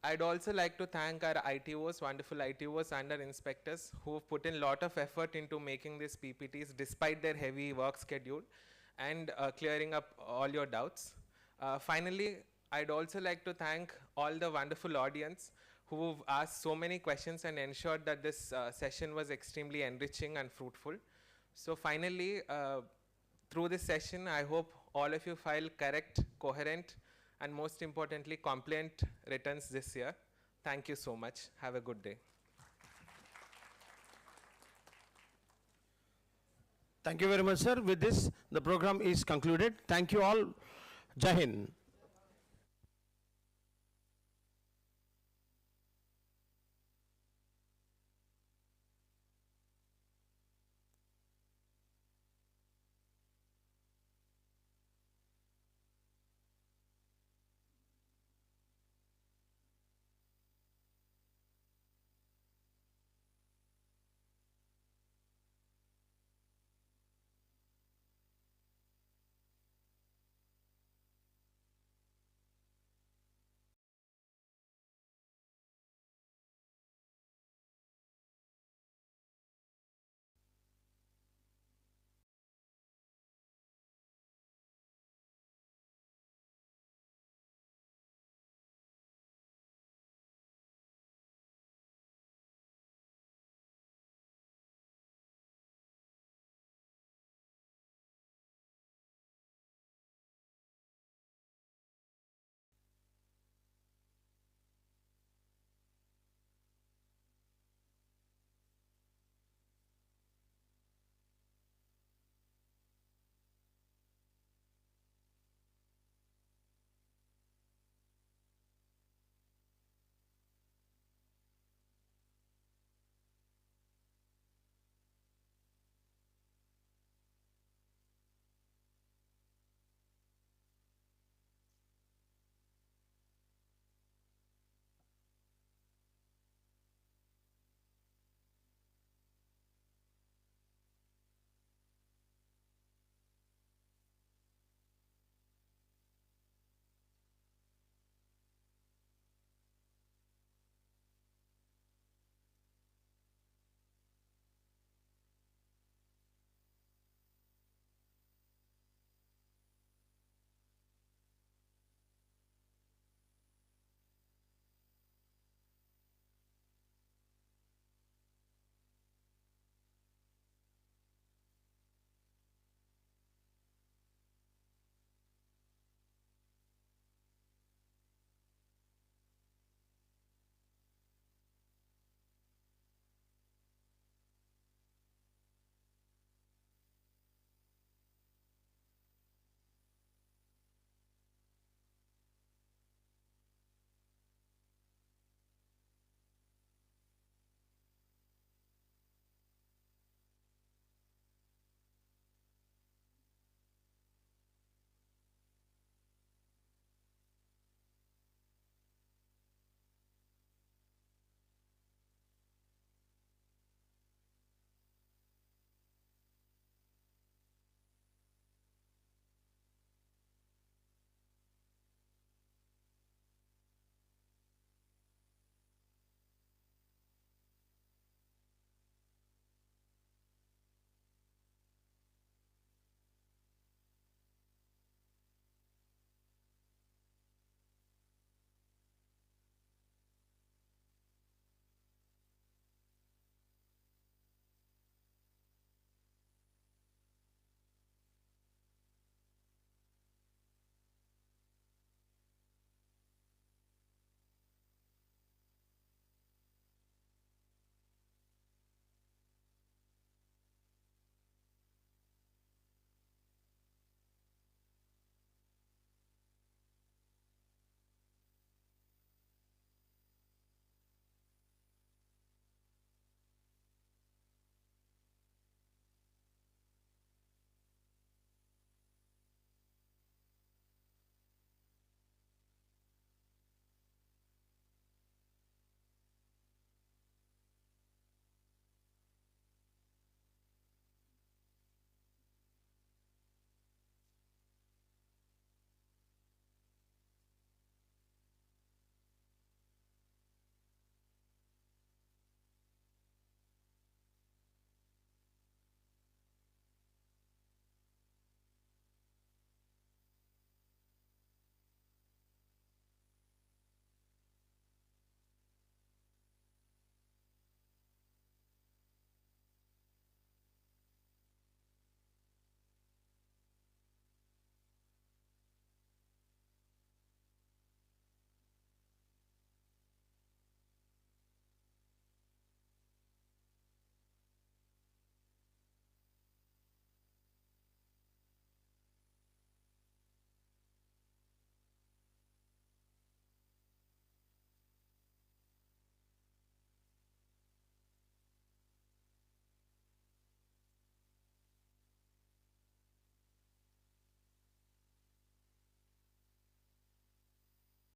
I'd also like to thank our ITOs, wonderful ITOs and our inspectors who have put in a lot of effort into making these PPTs despite their heavy work schedule and clearing up all your doubts. Finally, I'd also like to thank all the wonderful audience who've asked so many questions and ensured that this session was extremely enriching and fruitful. So finally, through this session, I hope all of you file correct, coherent, and most importantly, compliant returns this year. Thank you so much. Have a good day. Thank you very much, sir. With this, the program is concluded. Thank you all. Jai Hind.